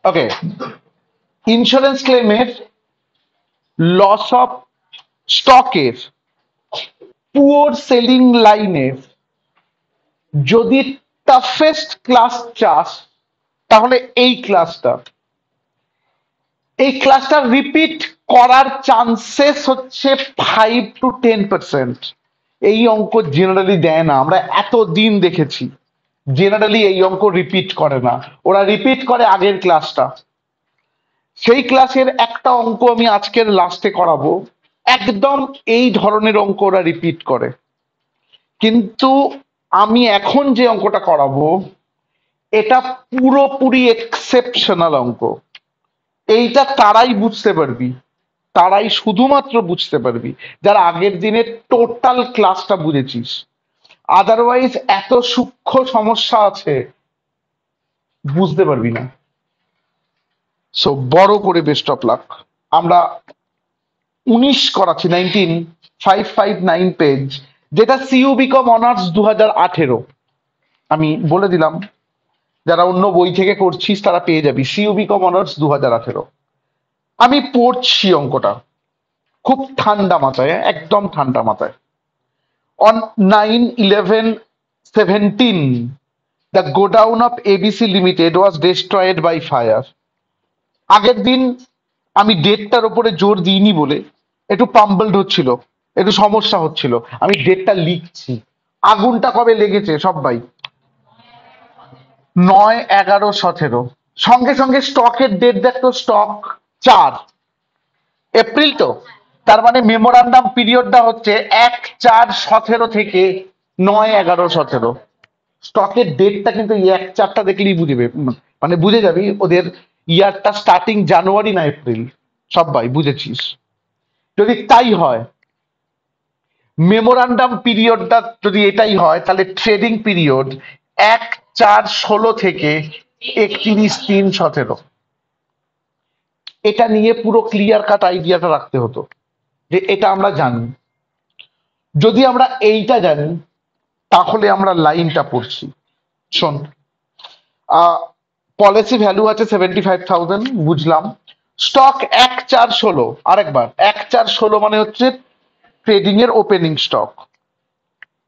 Okay, insurance ক্লেমের, loss of স্টকের, poor selling লাইনের যদি টাফেস্ট ক্লাস চাস, তাহলে এই ক্লাসটা রিপিট করার চান্সেস হচ্ছে 5 to 10%। এই অঙ্ক জেনারেলি দেয় না, আমরা এতদিন দেখেছি জেনারেলি এই অঙ্ক রিপিট করে না, ওরা রিপিট করে আগের ক্লাসটা। সেই ক্লাসের একটা অঙ্ক আমি আজকের লাস্টে করাবো, একদম এই ধরনের অঙ্ক ওরা রিপিট করে। কিন্তু আমি এখন যে অঙ্কটা করাবো এটা পুরোপুরি এক্সেপশনাল অঙ্ক। এইটা তারাই বুঝতে পারবি, তারাই শুধুমাত্র বুঝতে পারবি যারা আগের দিনের টোটাল ক্লাসটা বুঝেছিস। আদারওয়াইজ এত সূক্ষ্ম সমস্যা আছে, বুঝতে পারবি না। সো বড় করে বেস্ট অফ লাক। আমরা 19 করাচ্ছি, 559 পেজ, যেটা সিইউ বিকম অনার্স 2018। আমি বলে দিলাম, যারা অন্য বই থেকে করছিস তারা পেয়ে যাবি, সিইউ বিকম অনার্স 2018। আমি পড়ছি অঙ্কটা খুব ঠান্ডা মাথায়, একদম ঠান্ডা মাথায়। On 9/11/17, the godown of ABC Limited was destroyed by fire. আগের দিন আমি ডেটটার উপরে জোর দিইনি বলে একটু পাম্বলড হচ্ছিল, একটু সমস্যা হচ্ছিল। আমি ডেটটা লিখছি। আগুনটা কবে লেগেছে সবাই? 9/11/17। সঙ্গে সঙ্গে স্টকের ডেট দেখতো, স্টক 4 এপ্রিল। তো তার মানে মেমোরান্ডাম পিরিয়ডটা হচ্ছে 1/4/17 থেকে 9/11/17। স্টকের ডেটটা কিন্তু এই 1/4টা দেখলেই বুঝবে, মানে বুঝে যাবি ওদের ইয়ারটা স্টার্টিং জানুয়ারি না এপ্রিল। সবাই বুঝেছিস? যদি তাই হয়, মেমোরান্ডাম পিরিয়ডটা যদি এটাই হয়, তাহলে ট্রেডিং পিরিয়ড 1/4/16 থেকে 31/3/17। এটা নিয়ে পুরো ক্লিয়ার কাট আইডিয়াটা রাখতে হতো যে এটা আমরা জানি। যদি আমরা এইটা জানি তাহলে আমরা লাইনটা পড়ছি। শোন, পলিসি ভ্যালু আছে 75,000, বুঝলাম। স্টক 1/4/16, আরেকবার 1/4/16 মানে হচ্ছে ট্রেডিং এর ওপেনিং স্টক।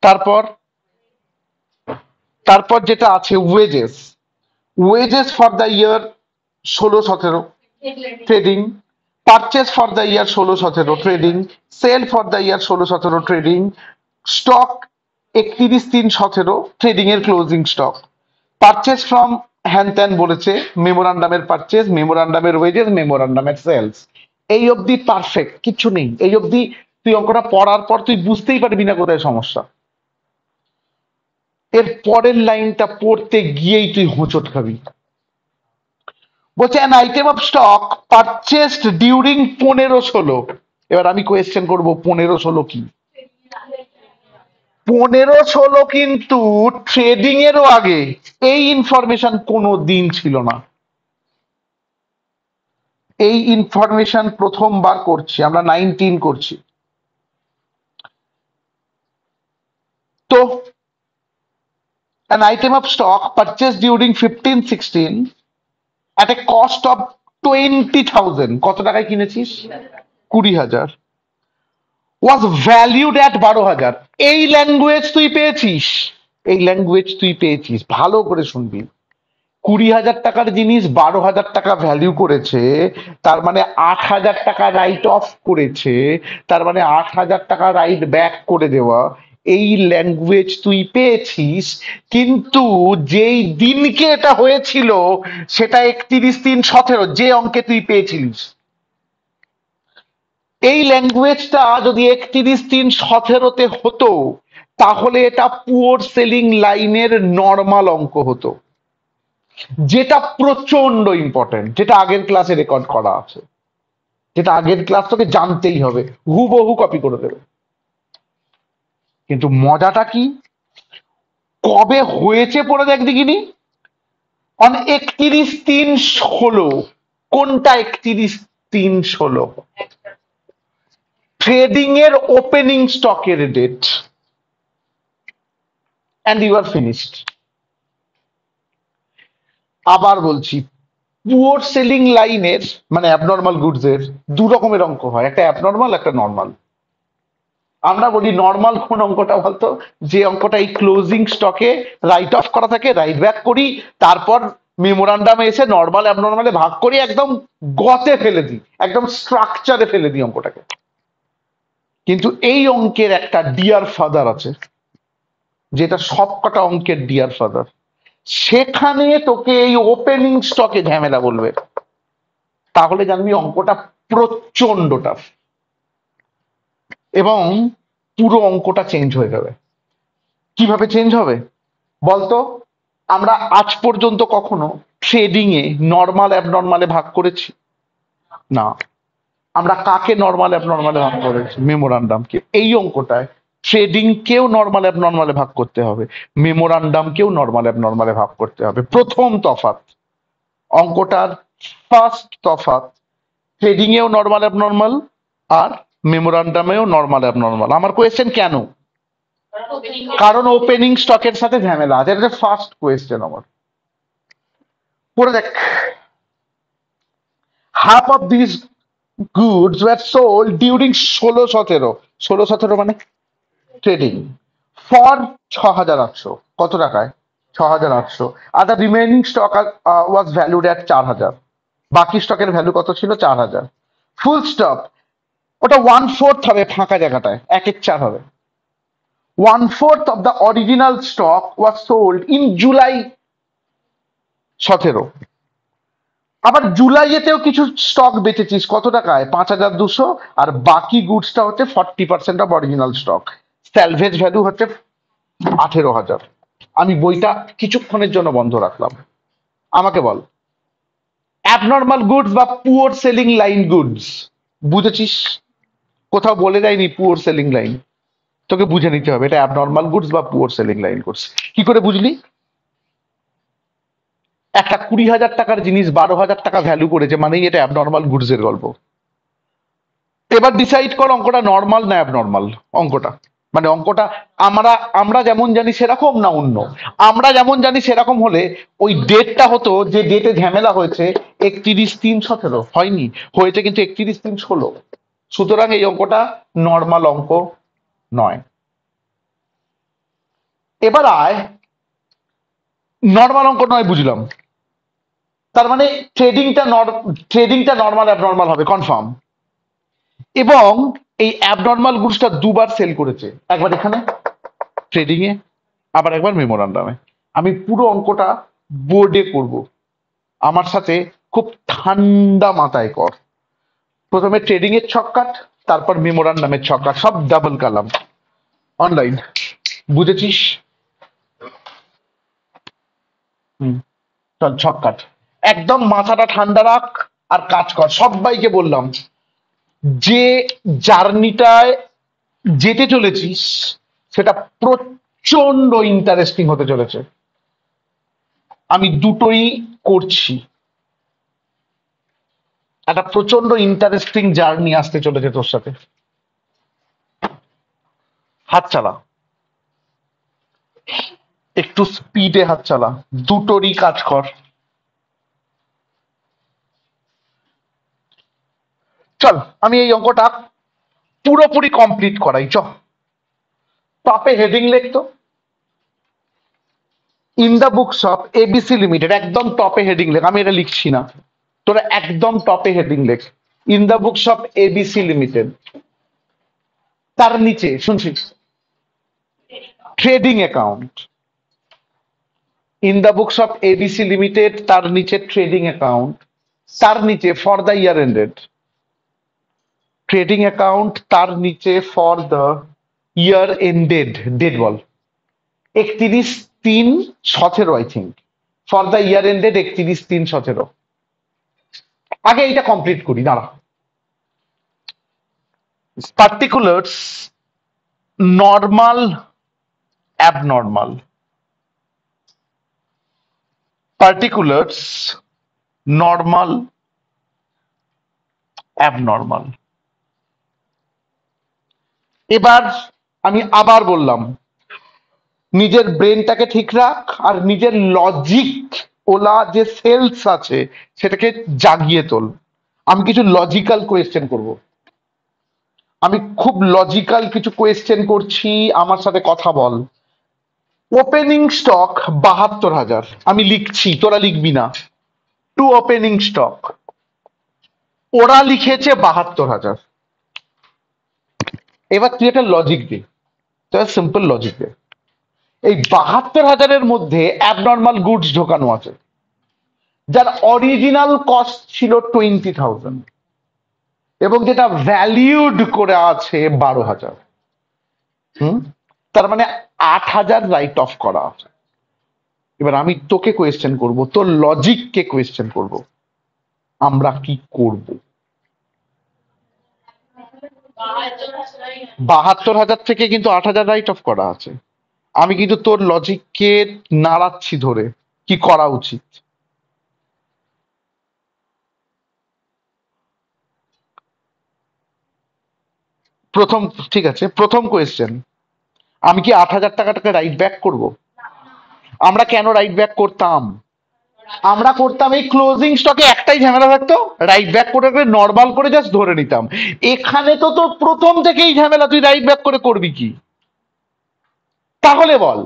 তারপর তারপর যেটা আছে wages, wages for the year 16-17 trading, purchase for the year 16-17 trading, sale for the year 16-17 trading, stock 31/3/17 trading এর ক্লোজিং স্টক। পারচেস ফ্রম হ্যান ত্যান বলেছে, মেমোরান্ডামের পারচেস, মেমোরান্ডামের ওয়েজেস, মেমোরান্ডামের সেলস। এই অবধি পারফেক্ট, কিছু নেই। এই অবধি তুই অঙ্কটা পড়ার পর তুই বুঝতেই পারবি না কোথায় সমস্যা। এর পরের লাইনটা পড়তে গিয়েই তুই হোঁচট খাবি। বলছে an item of stock purchased during 15-16। এবার আমি কোয়েশ্চেন করবো 15-16 কি? 15-16 কিন্তু ট্রেডিং এরও আগে। এই ইনফরমেশন কোনো দিন ছিল না। এই ইনফরমেশন প্রথমবার করছি আমরা, 19 করছি। তো an item of stock purchased during 15-16 at a cost of 20,000, কত টাকায় কিনেছিস? 20,000, was valued at 12,000। এই ল্যাঙ্গুয়েজ তুই পেয়েছিস, এই ল্যাঙ্গুয়েজ তুই পেয়েছিস, ভালো করে শুনবি। 20,000 টাকার জিনিস 12,000 টাকা ভ্যালু করেছে, তার মানে 8,000 টাকা রাইট অফ করেছে, তার মানে 8,000 টাকা রাইট ব্যাক করে দেওয়া। এই ল্যাঙ্গুয়েজ তুই পেয়েছিস, কিন্তু যেই দিনকে এটা হয়েছিল সেটা 31/3/17, যে অঙ্কে তুই পেয়েছিলিস। এই ল্যাঙ্গুয়েজটা যদি 31/3/17 হতো, তাহলে এটা পুয়ার সেলিং লাইনের নর্মাল অঙ্ক হতো, যেটা প্রচন্ড ইম্পর্টেন্ট, যেটা আগের ক্লাসে রেকর্ড করা আছে, যেটা আগের ক্লাস তোকে জানতেই হবে, হুবহু কপি করে দেবে। কিন্তু মজাটা কি, কবে হয়েছে পড়ে দেখ দেখিনি। অন 31/3/16। কোনটা 31/3/16? ট্রেডিং এর ওপেনিং স্টকের date. And you are finished. আবার বলছি, পুওর সেলিং লাইনের মানে অ্যাবনর্মাল গুডস এর দু রকমের অঙ্ক হয়, একটা অ্যাবনর্মাল একটা নর্মাল। আমরা বলি নর্মাল কোন অঙ্কটা বলতো, যে অঙ্কটা এই ক্লোজিং স্টকে রাইট অফ করা থাকে, রাইট ব্যাক করি, তারপর মেমোরান্ডামে এসে নর্মাল অ্যাবনর্মালে ভাগ করি, একদম গতে ফেলে দিই, একদম স্ট্রাকচারে ফেলে দিই অঙ্কটাকে। কিন্তু এই অঙ্কের একটা ডিয়ার ফাদার আছে, যেটা সবকটা অঙ্কের ডিয়ার ফাদার। সেখানে তোকে এই ওপেনিং স্টকে ঝামেলা বলবে, তাহলে জানবি অঙ্কটা প্রচন্ড টাফ এবং পুরো অঙ্কটা চেঞ্জ হয়ে যাবে। কিভাবে চেঞ্জ হবে বলতো? আমরা আজ পর্যন্ত কখনো ট্রেডিং এ নর্মাল অ্যাবনর্মালে ভাগ করেছি না। আমরা কাকে নর্মাল অ্যাবনর্মালে ভাগ করেছি? মেমোরান্ডামকে। এই অঙ্কটায় ট্রেডিং কেও নর্মাল অ্যাবনর্মালে ভাগ করতে হবে, মেমোরান্ডামকেও নর্মাল অ্যাবনর্মালে ভাগ করতে হবে। প্রথম তফাৎ, অঙ্কটার ফার্স্ট তফাৎ, ট্রেডিং এও নর্মাল অ্যাবনর্মাল আর মেমোরান্ডামেও নর্মাল অ্যাবনর্মাল। আমার কোয়েশ্চেন কেন? কারণ ওপেনিং স্টকের সাথে ঝামেলা আছে। এটা ফার্স্ট কোয়েশ্চেন আমার। পড়ে দেখ, half of these goods were sold during 16-17, 16-17 মানে ট্রেডিং, ফর 6,800। কত টাকায়? 6,800। Are the remaining stock was valued at 4,000। বাকি স্টকের ভ্যালু কত ছিল? 4,000। ফুল স্টপ, ওটা 1/4 হবে, ফাঁকা জায়গাটায় 1/4 হবে। 1/4 of the original stock was sold in July 17। আবার জুলাইয়েতেও কিছু স্টক বেচেছিস, কত টাকায়? 5,200। আর বাকি গুডসটা হচ্ছে 40% of original stock, salvage value হচ্ছে 18,000। আমি বইটা কিছুক্ষণের জন্য বন্ধ রাখলাম, আমাকে বল, অ্যাবনর্মাল গুডস বা পুওর সেলিং লাইন গুডস বুঝেছিস? কোথাও বলে দেয়নি পুওর সেলিং লাইন, তোকে বুঝে নিতে হবে এটা অ্যাবনর্মাল গুডস বা পুওর সেলিং লাইন গুডস। কি করে বুঝলি? একটা 20,000 টাকার জিনিস 12,000 টাকা ভ্যালু করেছে মানেই এটা অ্যাবনর্মাল গুডস এর গল্প। এবার ডিসাইড কর অঙ্কটা নর্মাল না অ্যাবনর্মাল। অঙ্কটা মানে অঙ্কটা আমরা আমরা যেমন জানি সেরকম না অন্য? আমরা যেমন জানি সেরকম হলে ওই ডেটটা হতো, যে ডেটে ঝামেলা হয়েছে 31/3/17, হয়নি, হয়েছে কিন্তু 31/3/16। সুতরাং এই অঙ্কটা নর্মাল অঙ্ক নয়। এবার আয়, নর্মাল অঙ্ক নয় বুঝলাম, তার মানে ট্রেডিংটা নর্মাল অ্যাবনর্মাল হবে কনফার্ম। এবং এই অ্যাবনর্মাল গুডসটা দুবার সেল করেছে, একবার এখানে ট্রেডিং এ, আবার একবার মেমোরান্ডামে। আমি পুরো অঙ্কটা বোর্ডে করব, আমার সাথে খুব ঠান্ডা মাথায় কর। প্রথমে ট্রেডিং এর ছক কাট, তারপর মেমোরান্ডামের ছক কাট, সব ডাবল কালাম অনলাইন। বুঝেছিস? হুম, চল ছক কাট, একদম মাথাটা ঠান্ডা রাখ আর কাজ কর। সবাইকে বললাম, যে জার্নিটায় যেতে চলেছিস সেটা প্রচন্ড ইন্টারেস্টিং হতে চলেছে। আমি দুটোই করছি, একটা প্রচন্ড ইন্টারেস্টিং জার্নি আসতে চলেছে তোর সাথে। হাত চালা, একটু স্পিডে হাত চালা, দুটোরই কাজ কর। চল আমি এই অঙ্কটা পুরোপুরি কমপ্লিট করাই। চ, টপে হেডিং লিখতো, in the books of ABC limited, একদম টপে হেডিং লেখ, আমি এটা লিখছি না, তোরা একদম টপে হেডিং লেখ, in the books of ABC limited. তার নিচে শুনছিস, trading account, in the books of ABC limited, তার নিচে ট্রেডিং অ্যাকাউন্ট, তার নিচে for the year ended, trading account, তার নিচে for the year ended, date বল 31/3/17 I think, for the year ended 31/3/17। আগে এটা কমপ্লিট করি, দাঁড়া। Particulars, normal, abnormal, particulars, normal, abnormal. এবার আমি আবার বললাম, নিজের ব্রেনটাকে ঠিক রাখ আর নিজের লজিক ওলা যে সেলস আছে সেটাকে জাগিয়ে তোল। আমি কিছু লজিক্যাল কোয়েশ্চেন করব, আমি খুব লজিক্যাল কিছু কোয়েশ্চেন করছি, আমার সাথে কথা বল। ওপেনিং স্টক ৭২,০০০, আমি লিখছি, তোরা লিখবি না। টু ওপেনিং স্টক, ওরা লিখেছে ৭২,০০০। এবার তুই একটা লজিক দে, তুই সিম্পল লজিক দে। এই ৭২,০০০-এর মধ্যে অ্যাবনর্মাল গুডস ঢোকানো আছে, যার অরিজিনাল কস্ট ছিল 20,000 এবং যেটা ভ্যালিউড করে আছে ১২,০০০। তার মানে ৮,০০০ রাইট অফ করা আছে। এবার আমি তোকে কোয়েশ্চেন করব, তোর লজিককে কোয়েশ্চেন করব, আমরা কি করব? ৭২,০০০ থেকে কিন্তু ৮,০০০ রাইট অফ করা আছে। আমি কিন্তু তোর লজিককে নাড়াচ্ছি ধরে, কি করা উচিত। প্রথম, ঠিক আছে, প্রথম কোয়েশ্চেন, আমি কি ৮,০০০ টাকাটাকে রাইট ব্যাক করব? আমরা কেন রাইট ব্যাক করতাম? আমরা করতাম এই ক্লোজিং স্টকে একটাই ঝামেলা থাকতো, রাইট ব্যাক করে নর্মাল করে জাস্ট ধরে নিতাম। এখানে তো তোর প্রথম থেকেই ঝামেলা, তুই রাইট ব্যাক করে করবি কি? তাহলে বল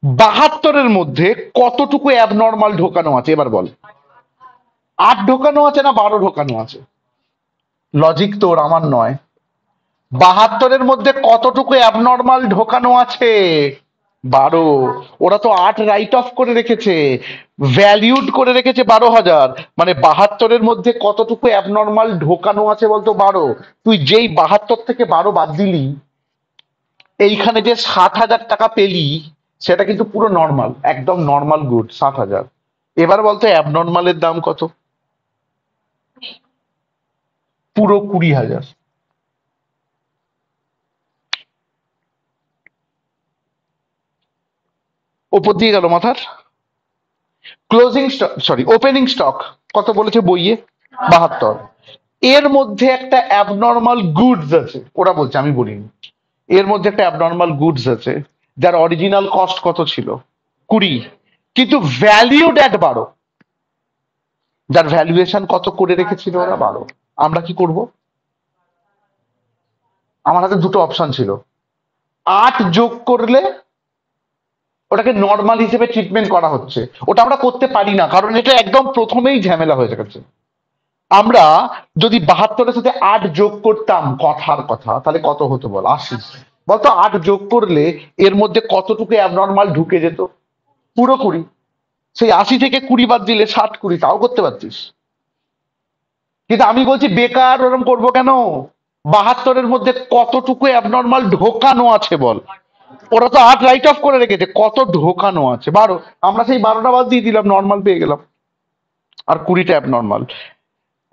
৭২-এর মধ্যে কতটুকু অ্যাবনর্মাল ঢোকানো আছে, এবার বল। ৮ ঢোকানো আছে না ১২ ঢোকানো আছে? লজিক তোর, আমার নয়। ৭২-এর মধ্যে কতটুকু অ্যাবনর্মাল ঢোকানো আছে? ১২। ওরা তো ৮ রাইট অফ করে রেখেছে, ভ্যালিউড করে রেখেছে ১২,০০০। মানে ৭২-এর মধ্যে কতটুকু অ্যাবনর্মাল ঢোকানো আছে বলতো? ১২। তুই যেই ৭২ থেকে ১২ বাদ দিলি, এইখানে যে ৬০,০০০ টাকা পেলি সেটা কিন্তু পুরো নর্মাল, একদম নর্মাল গুড ৬০,০০০। এবার বলতো অ্যাবনর্মালের দাম কত? পুরো ২০,০০০। ওপর দিয়ে গেল মাথার। Closing stock, sorry opening stock কত বলেছে বইয়ে? ৭২। এর মধ্যে একটা অ্যাবনর্মাল গুডস আছে, ওরা বলছে, আমি বলিনি। এর মধ্যে একটা অ্যাবনর্মাল গুডস আছে যার অরিজিনাল কস্ট কত ছিল? ২০, কিন্তু ভ্যালিউড অ্যাট ১২। যার ভ্যালুয়েশন কত করে রেখেছিল ওরা? ১২। আমরা কি করব? আমার হাতে দুটো অপশন ছিল। ৮ যোগ করলে ওটাকে নর্মাল হিসেবে ট্রিটমেন্ট করা হচ্ছে, ওটা আমরা করতে পারি না, কারণ এটা একদম প্রথমেই ঝামেলা হয়ে গেছে। আমরা যদি ৭২-এর সাথে ৮ যোগ করতাম, কথার কথা, তাহলে কত হতো বল? ৮০। বলতো ৮ যোগ করলে এর মধ্যে কতটুকু অ্যাবনর্মাল ঢুকে যেত? পুরো ২০। সেই ৮০ থেকে ২০ বাদ দিলে ৬০-২০, তাও করতে পারতিস। কিন্তু আমি বলছি বেকার ওরকম করবো কেন? ৭২-এর মধ্যে কতটুকু অ্যাবনর্মাল ঢোকানো আছে বল? ওরা তো ৮ রাইট অফ করে রেখেছে, কত ঢোকানো আছে? ১২। আমরা সেই ১২টা বাদ দিয়ে দিলাম, নর্মাল পেয়ে গেলাম, আর ২০টা অ্যাবনর্মাল।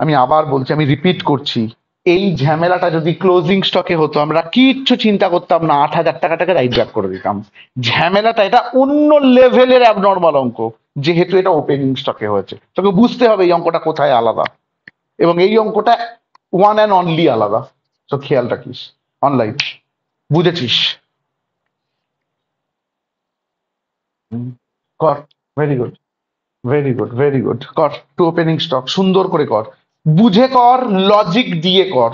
আমি আবার বলছি, আমি রিপিট করছি, এই ঝামেলাটা যদি ক্লোজিং স্টকে হতো আমরা কিচ্ছু চিন্তা করতাম না, ৮,০০০ টাকাটাকে রাইট ব্যাক করে দিতাম। ঝামেলাটা, এটা অন্য লেভেলের অ্যাবনর্মাল অঙ্ক, যেহেতু এটা ওপেনিং স্টকে হয়েছে। তোকে বুঝতে হবে এই অঙ্কটা কোথায় আলাদা, এবং এই অঙ্কটা ওয়ান অ্যান্ড অনলি আলাদা। তো খেয়াল রাখিস। অনলাইন, বুঝেছিস? কর, very good, very good, very good, কর। টু ওপেনিং স্টক সুন্দর করে কর, বুঝে কর, লজিক দিয়ে কর।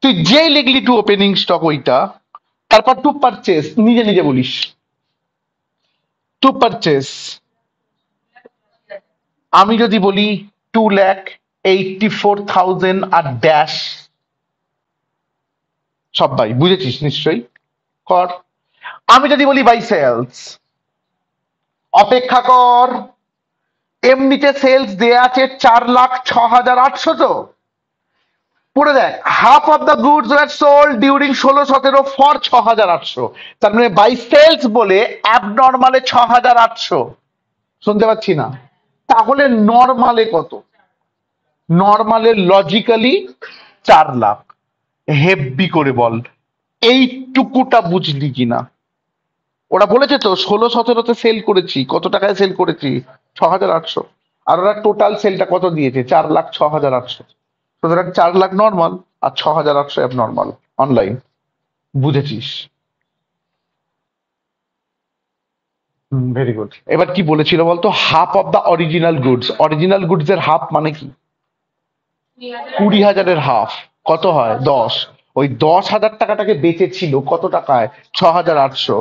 তুই যেই লিখলি টু ওপেনিং স্টক ওইটা, তারপর টু পারচেস নিজে নিজে বলিস। টু পারচেস, আমি যদি বলি 2,84,000 আর ড্যাশ, সবাই বুঝেছিস নিশ্চয়ই, কর। আমি যদি বলি বাই সেলস, অপেক্ষা কর, এমনিতে সেলস দেয়া আছে 4,06,800, তো পড়ে দেখ, half of the goods were sold during 16-17 for 6,800। তার মানে বাই সেলস বলে অ্যাবনর্মালে 6,800, শুনতে পাচ্ছি না? তাহলে নর্মালে কত? নর্মালে লজিক্যালি 4,00,000। হেব্বি করে বল, এইটুকুটা বুঝলি কিনা? ওরা বলেছে তো 16-17-তে সেল করেছি, কত টাকায় সেল করেছি? 6,800। আর ওরা টোটাল সেলটা কত দিয়েছে? 4,06,800। সুতরাং 4,00,000 নর্মাল আর 6,800 অ্যাবনর্মাল। অনলাইন, বুঝেছিস? Very good. এবার কি বলেছিল বলতো, half of the original goods. Original goods এর হাফ মানে কি? 20,000-এর হাফ কত হয়? 10। ওই 10,000 টাকাটাকে বেচেছিল কত টাকায়? 6,800।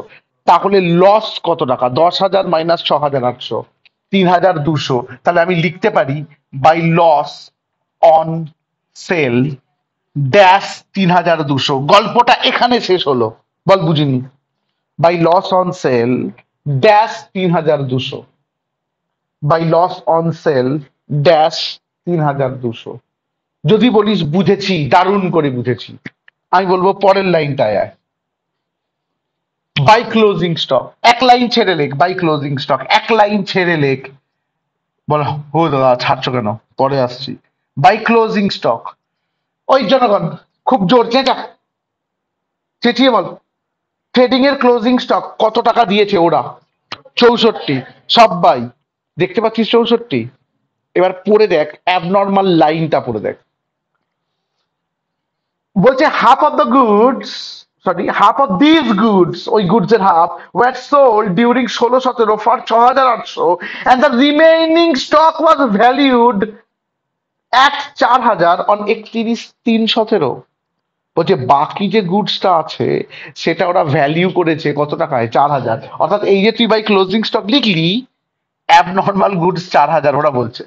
তাহলে লস কত টাকা? 10,000 মাইনাস 6,800, 3,200। তাহলে আমি লিখতে পারি by loss on sale dash 3,200। গল্পটা এখানে শেষ হলো। বল বুঝিনি। By loss on sale dash 3,200, by loss on sale dash 3,200। যদি বলিস বুঝেছি, দারুণ করে বুঝেছি, আমি বলবো পরের লাইনটায় আয়। বাই ক্লোজিং স্টক, এক লাইন ছেড়ে লেখ। বাই ক্লোজিং স্টক এক লাইন ছেড়ে লেখ। বলো ও দাদা ছাড়ছো কেন? পরে আসছি। বাই ক্লোজিং স্টক, ওই জনগণ খুব জোর চেঁচা, চেঁচিয়ে বল। ট্রেডিং এর ক্লোজিং স্টক কত টাকা দিয়েছে ওরা? 64। সব বাই। দেখতে পাচ্ছিস 64? এবার পড়ে দেখ, অ্যাবনর্মাল লাইনটা পড়ে দেখ। বলছে half of the goods, sorry half of this goods, ওই গুডস এর half were sold during 16-17 for 6,800 and the remaining stock was valued at 4,000 on 31/3/17। বলছে বাকি যে গুডসটা আছে সেটা ওরা ভ্যালিউ করেছে কত টাকায়? 4,000। অর্থাৎ এই যে তুই বাই ক্লোজিং স্টক লিখলি, অ্যাবনর্মাল গুডস 4,000 ওরা বলছে।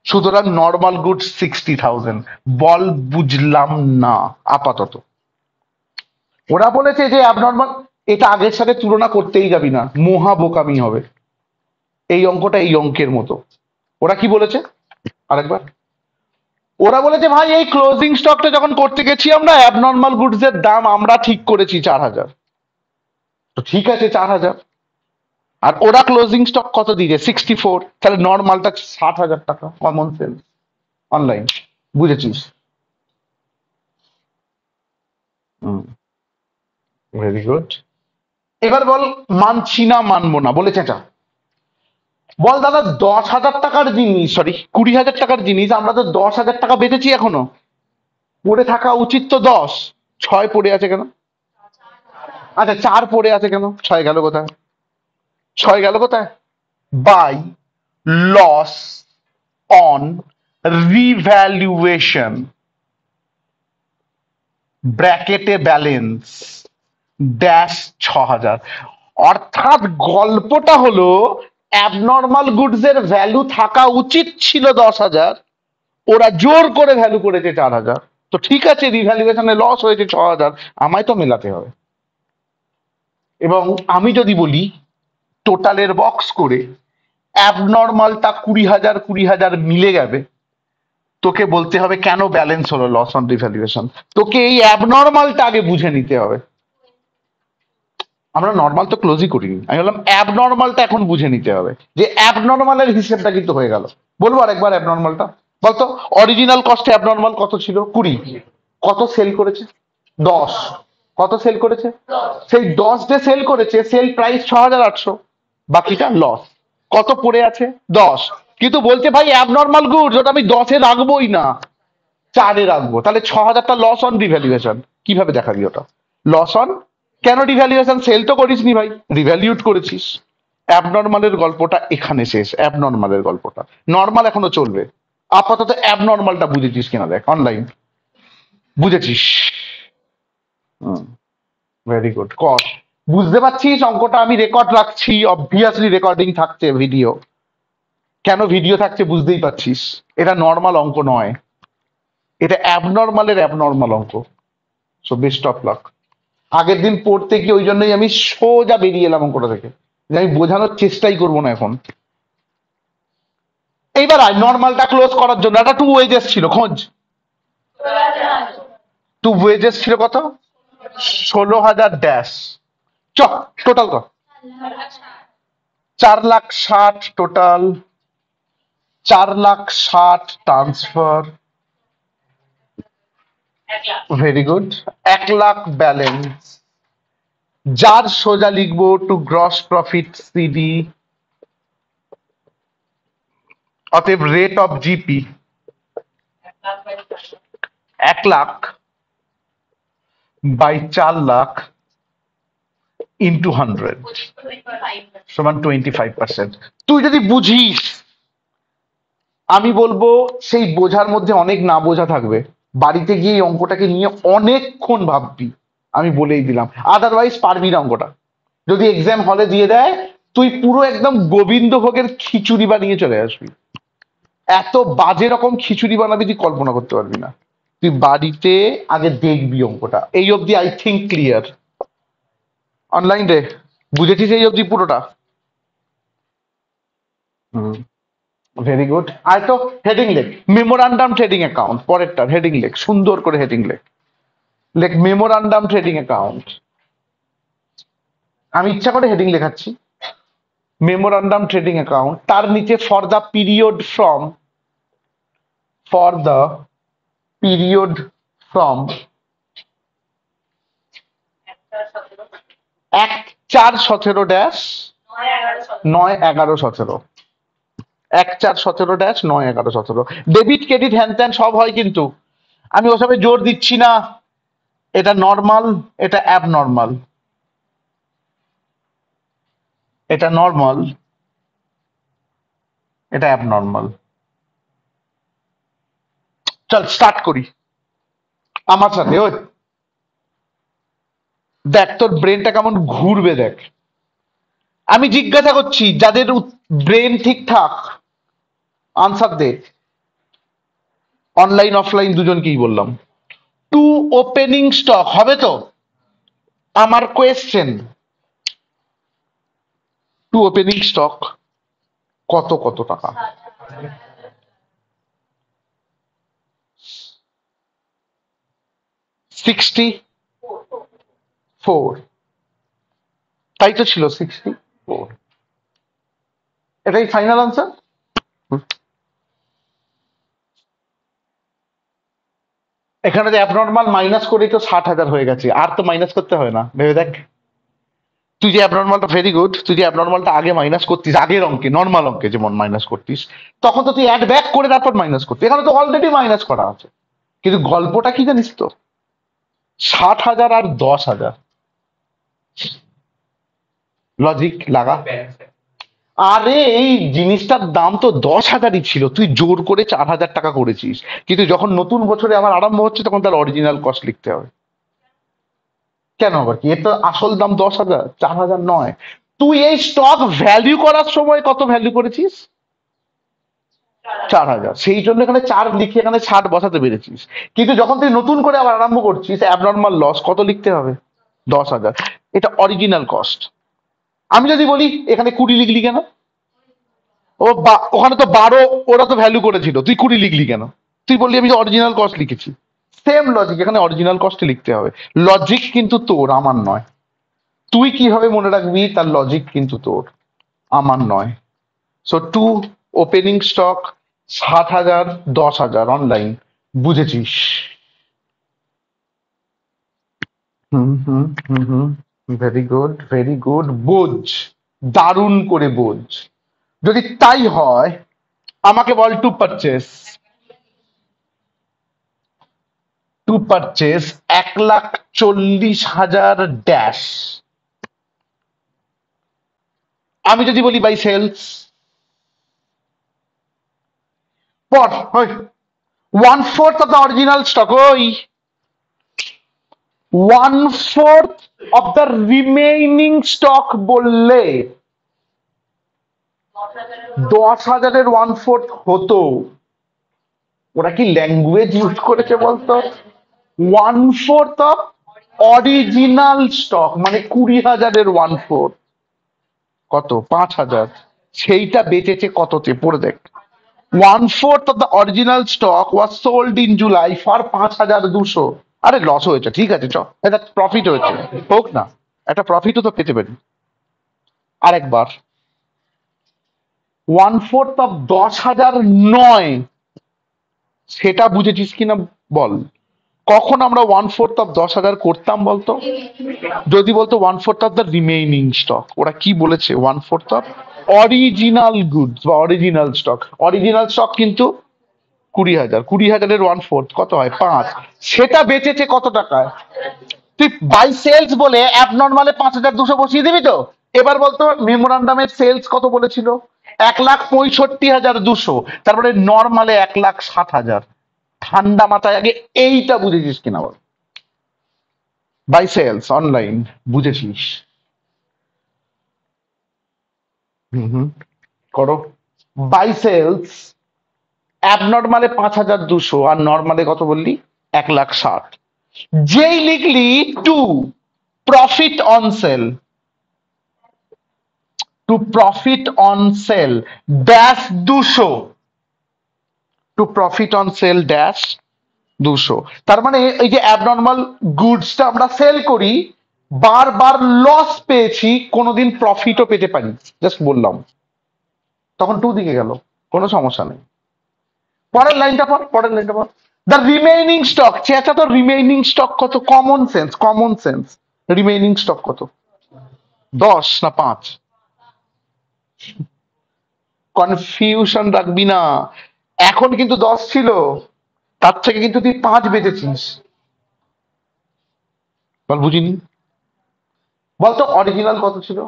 সুতরাং নর্মাল গুডস 60,000। বল বুঝলাম না আপাতত। ওরা বলেছে যে অ্যাবনর্মাল, এটা আগের সাথে তুলনা করতেই যাবি না, মহা বোকামি হবে। এই অঙ্কটা এই অঙ্কের মতো। ওরা কি বলেছে আরেকবার? ওরা বলেছে ভাই এই ক্লোজিং স্টকটা যখন করতে গেছি আমরা, অ্যাবনর্মাল গুডস এর দাম আমরা ঠিক করেছি 4,000। তো ঠিক আছে 4,000। আর ওরা ক্লোজিং স্টক কত দিয়েছে? 64। তাহলে নর্মালটা 60,000 টাকা। Common sense. অনলাইন বুঝেছিস? Very good. এবার বল মানছি না মানবো না বলে চেঁচা। বল দাদা 10,000 টাকার জিনিস, সরি 20,000 টাকার জিনিস আমরা তো 10,000 টাকা বেচেছি এখনো। পড়ে থাকা উচিত তো 10। 6 পড়ে আছে কেন? আচ্ছা 4 পড়ে আছে কেন? 6 গেল কোথায়? 6 গেল কোথায়? বাই লস অন রিভ্যালুয়েশন ব্র্যাকেটে ব্যালেন্স ড্যাশ 6,000। অর্থাৎ গল্পটা হলো অ্যাবনর্মাল গুডস এর ভ্যালু থাকা উচিত ছিল 10,000, ওরা জোর করে ভ্যালু করেছে 4,000। তো ঠিক আছে, রিভ্যালুয়েশনে লস হয়েছে 6,000, আমায় তো মেলাতে হবে। এবং আমি যদি বলি টোটালের বক্স করে অ্যাবনর্মালটা 20,000 20,000 মিলে যাবে, তোকে বলতে হবে কেন ব্যালেন্স হলো লস অন রিভ্যালুয়েশন। তোকে এই অ্যাবনর্মালটা আগে বুঝে নিতে হবে। আমরা নর্মাল তো ক্লোজই করিনি, আমি বললাম অ্যাবনর্মালটা এখন বুঝে নিতে হবে, যে অ্যাবনর্মালের হিসেবটা কিন্তু হয়ে গেল। বলবো আরেকবার অ্যাবনর্মালটা। বলতো অরিজিনাল কস্টে অ্যাবনর্মাল কত ছিল? 20। কত সেল করেছে? 10। কত সেল করেছে? সেই 10 যে সেল করেছে, সেল প্রাইস 6,800, বাকিটা লস। কত পড়ে আছে? 10। কিন্তু বলছে ভাই অ্যাবনর্মাল গুডস, ওটা আমি 10-এ রাখবোই না, 4-এ রাখবো। তাহলে 6,000টা লস অন রিভ্যালুয়েশন। কিভাবে দেখাবি ওটা লস অন? কেন রিভ্যালুয়েশন? সেল তো করিসনি ভাই, রিভ্যালিউট করেছিস। অ্যাবনর্মালের গল্পটা এখানে শেষ। অ্যাবনর্মালের গল্পটা, নর্মাল এখনো চলবে। আপাতত অ্যাবনর্মালটা বুঝেছিস কিনা দেখ অনলাইন। বুঝেছিস? Very good. কর। বুঝতে পারছিস অঙ্কটা আমি রেকর্ড রাখছি, অবভিয়াসলি রেকর্ডিং থাকছে, ভিডিও। কেন ভিডিও থাকছে বুঝতেই পারছিস। এটা নর্মাল অঙ্ক নয়, এটা অ্যাবনর্মালের অ্যাবনর্মাল অঙ্ক। So best of luck. আগের দিন পড়তে গিয়ে ওই জন্যই আমি সোজা বেরিয়ে এলাম অঙ্কটা থেকে, যে আমি বোঝানোর চেষ্টাই করবো না এখন। এইবার আয় নর্মালটা ক্লোজ করার জন্য একটা টু ওয়েজেস ছিল, খোঁজ। টু ওয়েজেস ছিল কত? 16,000 ড্যাশ। চ টোটাল কর। 4,60,000 total, 4,60,000 transfer. Very good. 1,00,000 balance, যার সোজা লিখবো টু গ্রস প্রফিট সিডি। অতএব rate of GP 1,00,000 by 4,00,000 into 100 সমান 25%। তুই যদি বুঝিস, আমি বলবো সেই বোঝার মধ্যে অনেক না বোঝা থাকবে, বাড়িতে গিয়ে এই অঙ্কটাকে নিয়ে অনেকক্ষণ ভাববি, আমি বলেই দিলাম। আদারওয়াইজ পারবি না অঙ্কটা। যদি এক্সাম হলে দিয়ে দেয়, তুই পুরো একদম গোবিন্দভোগের খিচুড়ি বানিয়ে চলে আসবি। এত বাজে রকম খিচুড়ি বানাবি তুই কল্পনা করতে পারবি না। তুই বাড়িতে আগে দেখবি অঙ্কটা। এই অবধি আই থিঙ্ক ক্লিয়ার। অনলাইন রে, বুঝেছিস এই অবধি পুরোটা? হুম, ভেরি গুড। আর তো হেডিং লেখ, মেমোরান্ডাম ট্রেডিং অ্যাকাউন্ট, পরেরটার হেডিং লেখ, সুন্দর করে হেডিং লেখ। লেখ মেমোরান্ডাম ট্রেডিং অ্যাকাউন্ট। আমি ইচ্ছা করে হেডিং লেখাচ্ছি, মেমোরান্ডাম ট্রেডিং অ্যাকাউন্ট, তার নিচে for the period from, for the period from 1/4/17 dash 9/11/17, 1/4/17 dash 9/11/17। Debit credit হ্যান ত্যান সব হয়, কিন্তু আমি ওসবে জোর দিচ্ছি না। এটা নর্মাল, এটা অ্যাবনর্মাল, এটা নর্মাল, এটা অ্যাবনর্মাল। চল স্টার্ট করি আমার সাথে। ওই দেখ তোর ব্রেনটা কেমন ঘুরবে দেখ। আমি জিজ্ঞাসা করছি, যাদের ব্রেন ঠিকঠাক আনসার দে। অনলাইন অফলাইন দুজনকেই বললাম। টু ওপেনিং স্টক হবে তো? আমার কোয়েশ্চেন, টু ওপেনিং স্টক কত কত টাকা? 64, তাই তো ছিল 64। এটাই ফাইনাল আনসার। এখানে যে অ্যাবনর্মাল মাইনাস করেই তো 60,000 হয়ে গেছে, আর তো মাইনাস করতে হয় না, ভেবে দেখ। তুই যে অ্যাবনর্মালটা, ভেরি গুড, তুই যে অ্যাবনর্মালটা আগে মাইনাস করতিস, আগের অঙ্কে নর্মাল অঙ্কে যেমন মাইনাস করতিস, তখন তো তুই অ্যাড ব্যাক করে তারপর মাইনাস করতিস। এখানে তো অলরেডি মাইনাস করা আছে। কিন্তু গল্পটা কি জানিস তো? 60,000 আর 10,000, লজিক লাগা। আরে এই জিনিসটার দাম তো 10,000ই ছিল, তুই জোর করে 4,000 টাকা করেছিস। কিন্তু যখন নতুন বছরে আবার আরম্ভ হচ্ছে, তখন তার অরিজিনাল কস্ট লিখতে হবে। কেন আবার কি? এর তো আসল দাম 10,000, 4,000 নয়। তুই এই স্টক ভ্যালু করার সময় কত ভ্যালু করেছিস? 4,000। সেই জন্য এখানে 4 লিখে এখানে 60 বসাতে পেরেছিস। কিন্তু যখন তুই নতুন করে আবার আরম্ভ করছিস, অ্যাবনর্মাল লস কত লিখতে হবে? 10,000। এটা অরিজিনাল কস্ট। আমি যদি বলি এখানে 20 লিখলি কেন? ওখানে তো 12 ওরা তো ভ্যালু করেছিল, তুই 20 লিখলি কেন? তুই বললি আমি অরিজিনাল কস্ট লিখেছি। সেম লজিক, এখানে অরিজিনাল কস্ট লিখতে হবে। লজিক কিন্তু তোর, আমার নয়। তুই কিভাবে মনে রাখবি তার লজিক কিন্তু তোর, আমার নয়। So to opening stock 60,000, 10,000 online, বুঝেছিস? হুম হুম হুম হুম, ভেরি গুড ভেরি গুড, বোঝ, দারুণ করে বোঝ। যদি তাই হয়, আমাকে বল টু পারচেস 1,40,000 ড্যাশ। আমি যদি বলি বাই সেলস, পর ওই 1/4 অফ দ্য অরিজিনাল স্টক, ওই 1/4 অফ দ্য রিমেইনিং স্টক বললে 10,000-এর 1/4 হতো। ওরা কি ল্যাঙ্গুয়েজ ইউজ করেছে বলতো? 1/4 অফ অরিজিনাল স্টক মানে 20,000-এর 1/4 কত? 5,000। সেইটা বেচেছে কততে পড়ে দেখ। 1/4 of the original stock was sold in July for 5,200। আরে লস হয়েছে, ঠিক আছে, এটা প্রফিট হয়েছে, হোক না, একটা প্রফিটও তো পেতে পারি। আরেকবার, 1/4 অফ 10,000 নয়, সেটা বুঝেছিস কিনা বল? কখন আমরা 1/4 অফ 10,000 করতাম বলতো? যদি বলতো 1/4 অফ দ্য রিমেইনিং স্টক। ওরা কি বলেছে? 1/4 অফ অরিজিনাল গুডস বা অরিজিনাল স্টক। অরিজিনাল স্টক কিন্তু 20,000, 20,000-এর 1/4 কত হয়? 5। সেটা বেচেছে কত টাকায়? তুই বাই সেলস বলে অ্যাবনর্মালে 5,200 বসিয়ে দিবি তো। এবার বলতো মেমোরান্ডামের সেলস কত বলেছিল? 1,65,200। তারপরে নর্মালে 1,60,000। ঠান্ডা মাথায় আগে এইটা বুঝেছিস কিনা বল। বাই সেলস অনলাইন বুঝেছিস? হুম, করো। বাই সেলস অ্যাবনর্মালে 5,200 আর নর্মালে কত বললি? 1,60,000। যেই লিখলি to profit on sale, to profit on sale dash 200, to profit on sale dash 200। তার মানে এই যে অ্যাবনর্মাল গুডসটা আমরা সেল করি, বারবার লস পেয়েছি, কোনোদিন প্রফিটও পেতে পারি, জাস্ট বললাম। তখন টু দিকে গেল, কোনো সমস্যা নেই। পরের লাইনটা পর, পরের লাইনটা পর। দ্য রিমেইনিং স্টক, চেঁচা তো রিমেইনিং স্টক কত? Common sense, common sense. Remaining stock কত? 10 না 5? কনফিউশন রাখবি না। এখন কিন্তু 10 ছিল, তার থেকে কিন্তু তুই 5 বেঁচেছিস। বল বুঝিনি। বলতো অরিজিনাল কত ছিল?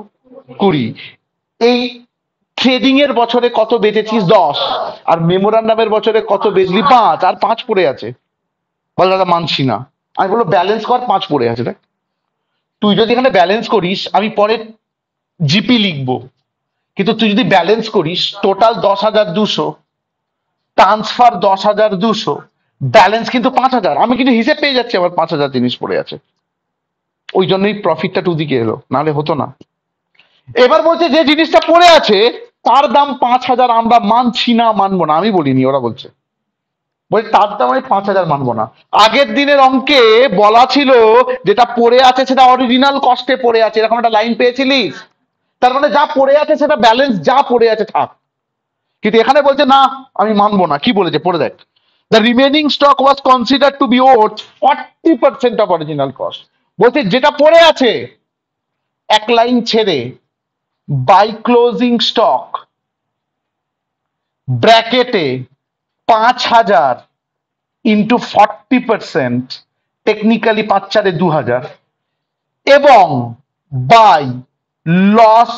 20। এই ট্রেডিং এর বছরে কত বেচেছিস? 10। আর মেমোরান্ডামের বছরে কত বেচলি? 5। আর 5 পড়ে আছে। বল দাদা মানছি না। আমি বলবো ব্যালেন্স কর, 5 পড়ে আছে। দেখ, তুই যদি এখানে ব্যালেন্স করিস, আমি পরে জিপি লিখবো, কিন্তু তুই যদি ব্যালেন্স করিস টোটাল 10,200, ট্রান্সফার 10,200, ব্যালেন্স কিন্তু 5,000। আমি কিন্তু হিসেব পেয়ে যাচ্ছি আমার 5,000 জিনিস পড়ে আছে। ওই জন্যই প্রফিটটা টু দিকে এলো, নাহলে হতো না। এবার বলছে যে জিনিসটা পড়ে আছে তার দাম 5,000, আমরা মানছি না, মানবো না। আমি বলিনি, ওরা বলছে। বলছে তার দাম আমি 5,000 মানবো না। আগের দিনের অঙ্কে বলা ছিল যেটা পড়ে আছে সেটা অরিজিনাল কস্টে পড়ে আছে, এরকম একটা লাইন পেয়েছিলিস? তার মানে যা পড়ে আছে সেটা ব্যালেন্স, যা পড়ে আছে থাক। কিন্তু এখানে বলছে না, আমি মানবো না। কি বলেছে পড়ে দেখ। The remaining stock was consider to be worth 40% of original cost. বলছে যেটা পড়ে আছে, এক লাইন ছেড়ে, বাই ক্লোজিং স্টক ব্র্যাকেটে 5,000 ইন্টু 40%, টেকনিক্যালি 5 × 4 = 2,000, এবং by loss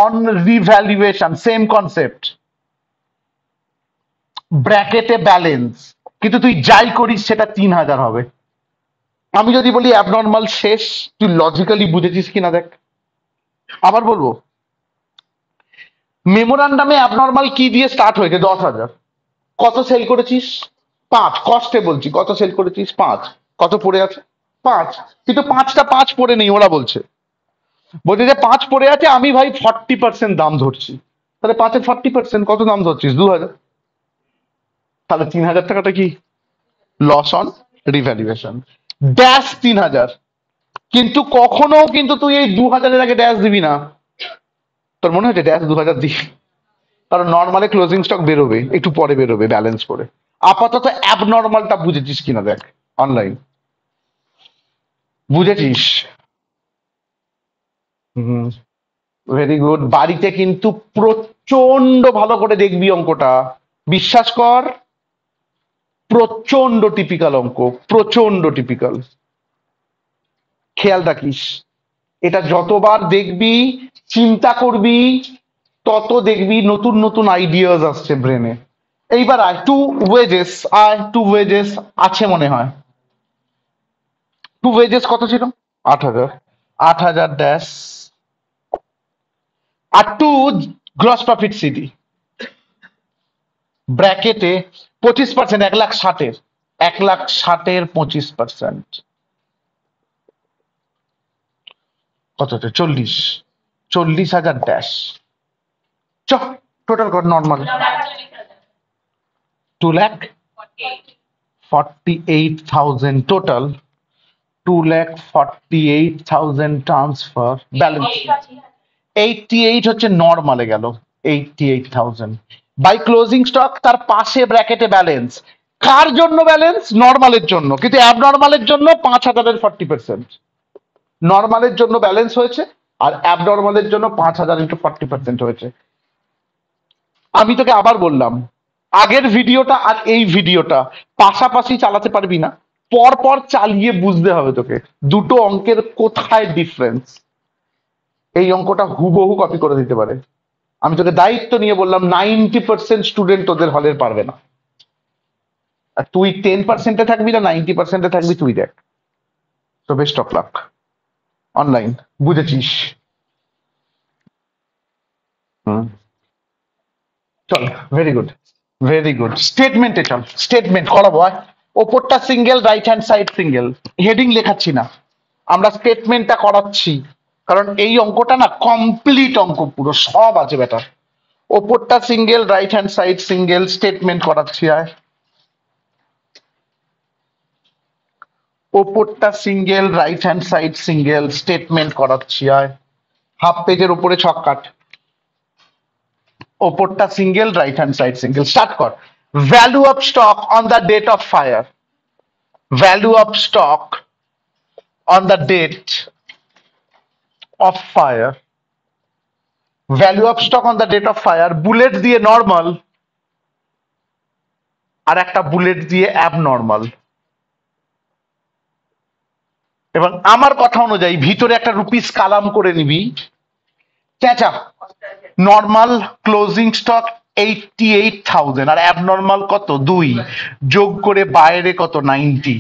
on revaluation, same concept, ব্র্যাকেটে ব্যালেন্স। কিন্তু তুই যাই করিস সেটা 3,000 হবে। আমি যদি বলি অ্যাবনর্মাল শেষ, তুই লজিক্যালি বুঝেছিস কিনা দেখ। আবার বলবো, মেমোরান্ডামে অ্যাবনর্মাল কি দিয়ে স্টার্ট হয়েছে? 10,000। কত সেল করেছিস? 5। কস্টে বলছি, কত সেল করেছিস? 5। কত পড়ে আছে? 5। কিন্তু 5 পড়ে নেই, ওরা বলছে। বলছে যে 5 পড়ে আছে, আমি ভাই 40% দাম ধরছি। তাহলে 5-এর 40% কত দাম ধরছিস? 2,000। তাহলে 3,000 টাকাটা কি? Loss on revaluation dash 3,000। কিন্তু কখনো কিন্তু তুই এই 2,000-এর আগে ড্যাশ দিবি না। তোর মনে হচ্ছে ড্যাশ 2,000 দিই? কারণ নর্মালে ক্লোজিং স্টক বেরোবে, একটু পরে বেরোবে ব্যালেন্স করে। আপাতত অ্যাবনর্মালটা বুঝেছিস কিনা দেখ। অনলাইন বুঝেছিস? Hmm, very good. বাড়িতে কিন্তু প্রচন্ড ভালো করে দেখবি অঙ্কটা, বিশ্বাস কর। প্রচন্ড টিপিক্যাল অঙ্ক, প্রচন্ড টিপিক্যাল। খেয়াল রাখিস, এটা যতবার দেখবি, চিন্তা করবি, তত দেখবি নতুন নতুন আইডিয়াস আসছে ব্রেনে। এইবার আয় টু ওয়েজেস, আয় টু ওয়েজেস আছে মনে হয়। টু ওয়েজেস কত ছিল? 8,000। 8,000 ড্যাশ আর টু গ্রস প্রফিট সিডি ব্র্যাকেটে 25%, 1,60,000-এর, 1,60,000-এর 25% কত হচ্ছে? 40। 40,000 ড্যাশ। চ টোটাল কর নর্মাল। 2,48,000 টোটাল। 2,48,000 ট্রান্সফার, ব্যালেন্স 88 হচ্ছে নর্মালে গেল। 88,000 বাই ক্লোজিং স্টক, তার পাশে ব্র্যাকেটে ব্যালেন্স। কার জন্য ব্যালেন্স? নর্মালের জন্য। কিন্তু অ্যাবনর্মালের জন্য 5,000-এর 40%। নর্মালের জন্য ব্যালেন্স হয়েছে, আর অ্যাবনর্মালের জন্য 5,000 × 40% হয়েছে। আমি তোকে আবার বললাম, আগের ভিডিওটা আর এই ভিডিওটা পাশাপাশি চালাতে পারবি না। পর পর চালিয়ে বুঝতে হবে তোকে দুটো অঙ্কের কোথায় ডিফারেন্স। এই অঙ্কটা হুবহু কপি করে দিতে পারে। আমি তোকে দায়িত্ব নিয়ে বললাম 90% স্টুডেন্ট তোদের হলের পারবে না, আর তুই 10%-এ থাকবি না 90%-এ থাকবি তুই দেখ। তো বেস্ট অফ লাক। অনলাইন বুঝেছিস? হুম, চল, ভেরি গুড, ভেরি গুড। স্টেটমেন্টে চল, স্টেটমেন্ট করাবো। ওপরটা single, right hand side single, heading লেখাচ্ছি না, আমরা স্টেটমেন্টটা করাচ্ছি, কারণ এই অঙ্কটা না কমপ্লিট অঙ্ক, পুরো সব আছে বেটা। ওপরটা single, right hand side single, statement করাচ্ছি। আয়, ওপরটা single, right hand side single, statement করাচ্ছি। আয়, হাফ পেজের উপরে ছক কাট। ওপরটা single, right hand side single, start কর। Value of stock on the date of fire, value of stock on the date of fire, value of stock on the date of fire, bullet দিয়ে normal আর একটা bullet দিয়ে abnormal. এবং আমার কথা অনুযায়ী ভিতরে একটা রুপিস কালাম করে নিবি। চেঁচা, নর্মাল ক্লোজিং স্টক 88,000 আর অ্যাবনর্মাল কত 2, যোগ করে বাইরে কত 90।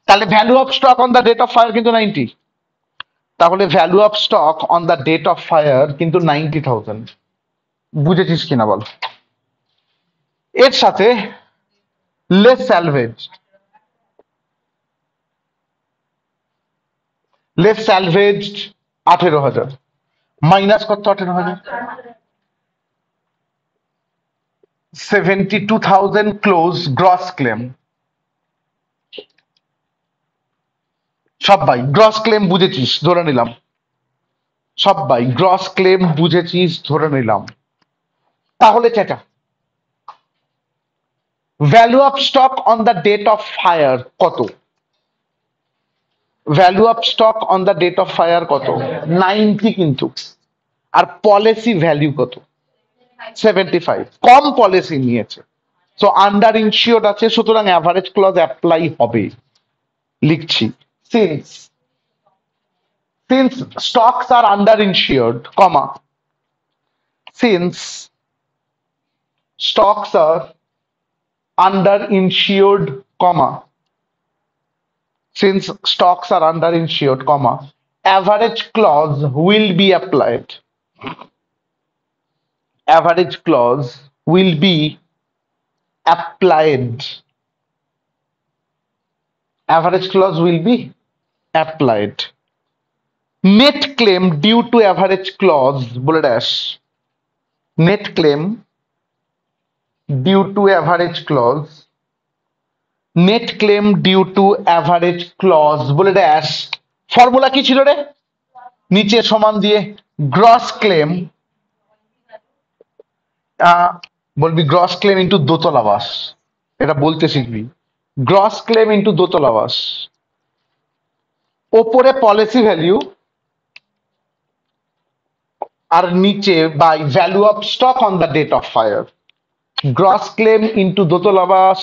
তাহলে value of stock on the date of fire কিন্তু 90। তাহলে value of stock on the date of fire কিন্তু 90,000। বুঝেছিস কিনা বল? এর সাথে less salvage, less salvage 18,000, minus কত 18,000? 72,000 ক্লোজ গ্রস ক্লেম। সব বাই গ্রস ক্লেম বুঝেছিস, ধরে নিলাম। সব বাই গ্রস ক্লেম বুঝেছিস, ধরে নিলাম। তাহলে চেটা, value of stock on the date of fire কত? Value of stock on the date of fire কত? 90 কিন্তু। আর পলিসি ভ্যালু কত? 75। কম পলিসি নিয়েছে, সো আন্ডার ইনসিওর্ড আছে, সুতরাং অ্যাভারেজ ক্লজ অ্যাপ্লাই হবে। লিখছি, since stocks are underinsured, comma, since stocks are underinsured, comma, since stocks are underinsured, comma, average clause will be applied. Average clause will be applied. Average clause will be applied. Net claim due to average clause বলে dash. Net claim due to average clause, net claim due to average clause বলে dash। Formula কি ছিল রে? নিচে সমান দিয়ে gross claim, বলবি gross claim into দোতলা বাস, এটা বলতে শিখবি। গ্রস ক্লেম ইন্টু দোতলা বাস, ওপরে পলিসি ভ্যালু আর নিচে by value of stock on the date of fire. Gross claim into দোতলা বাস,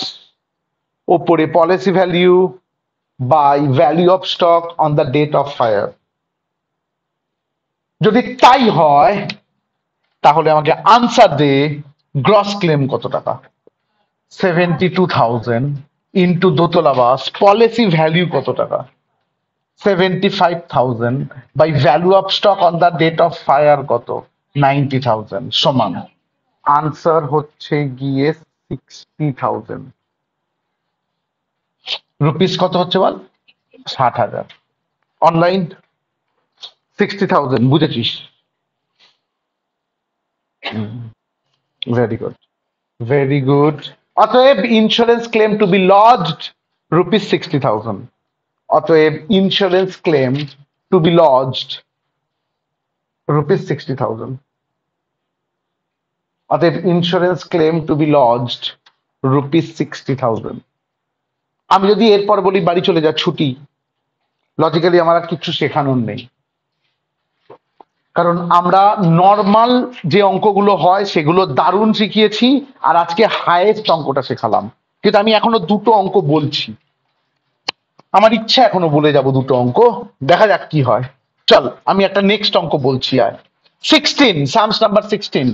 ওপরে policy value by value of stock on the date of fire. যদি তাই হয় তাহলে আমাকে আনসার দে, গ্রস ক্লেম কত টাকা? 72,000 ইন্টু দোতলা বাস, পলিসি ভ্যালু কত টাকা? 75,000 by value of stock on the date of fire কত? 90,000 সমান আনসার হচ্ছে গিয়ে 60,000। রুপিস কত হচ্ছে বল? 60,000। অনলাইন 60,000, বুঝেছিস? Very good, very good. অতএব insurance claim to be lodged rupees 60,000। অতএব insurance claim to be lodged rupees 60,000। অতএব insurance claim to be lodged rupees 60,000। আমি যদি এরপর বলি বাড়ি চলে যা, ছুটি, লজিক্যালি আমার আর কিছু শেখানোর নেই, কারণ আমরা নর্মাল যে অঙ্কগুলো হয় সেগুলো দারুণ শিখিয়েছি, আর আজকে হাইয়েস্ট অঙ্কটা শেখালাম, কিন্তু আমি এখনো দুটো অঙ্ক বলছি। আমার ইচ্ছা এখনো বলে যাব দুটো অঙ্ক, দেখা যাক কি হয়। চল আমি একটা নেক্সট অঙ্ক বলছি। আর 16, সামস নাম্বার 16।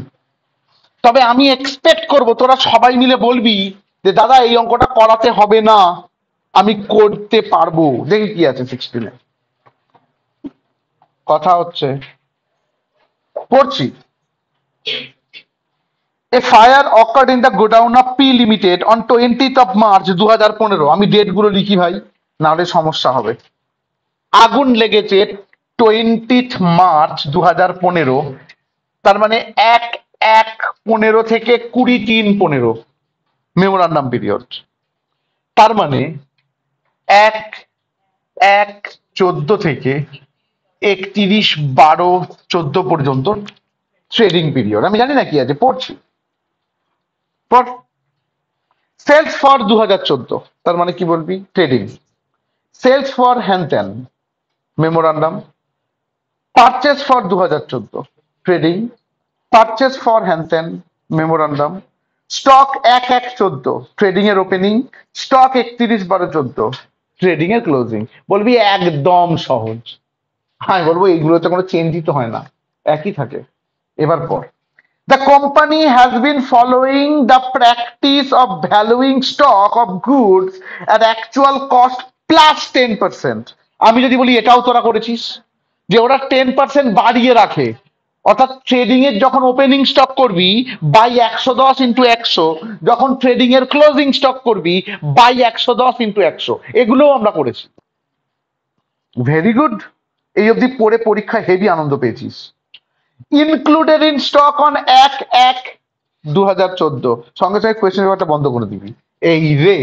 তবে আমি এক্সপেক্ট করব তোরা সবাই মিলে বলবি যে দাদা এই অঙ্কটা করাতে হবে না, আমি করতে পারবো। দেখি কি আছে 16-এ। কথা হচ্ছে, পড়ছি। A fire occurred in the godown of P Limited on 20th of March 2015। আমি ডেট গুলো লিখি ভাই, নাহলে সমস্যা হবে। আগুন লেগেছে 20 মার্চ 2015, তার মানে 1/1/15 থেকে 20/3/15 মেমোরান্ডাম পিরিয়ড। তার মানে 1/1/14 থেকে 31/12/14 পর্যন্ত ট্রেডিং পিরিয়ড। আমি জানি না কি আছে, পড়ছি। পর সেলস ফর 2014, তার মানে কি বলবি? ট্রেডিং। সেলস ফর হ্যানত্যান, memorandum. Purchase for 2014, trading. Purchase for হ্যানত্যান, মেমোরান্ডাম। স্টক 1/1/14, ট্রেডিং এর ওপেনিং। স্টক 31/12/14, ট্রেডিং এর ক্লোজিং। বলবি একদম সহজ। আমি বলবো এইগুলোতে কোনো চেঞ্জই তো হয় না, একই থাকে। এবার পর, the company has been following the practice of valuing stock of goods at actual cost plus 10%। আমি যদি বলি এটাও তোরা করেছিস, যে ওরা 10% বাড়িয়ে রাখে, অর্থাৎ ট্রেডিং এর যখন ওপেনিং স্টক করবি বাই 110 ইন্টু 100, যখন ট্রেডিং এর ক্লোজিং স্টক করবি বাই 110 ইন্টু 100, এগুলোও আমরা করেছি। Very good. এই অবধি পড়ে পরীক্ষায় হেভি আনন্দ পেয়েছিস। ইনক্লুডেড ইন স্টক অন 1/1/2014, সঙ্গে সঙ্গে কোয়েশ্চেন পেপারটা বন্ধ করে দিবি। এই রে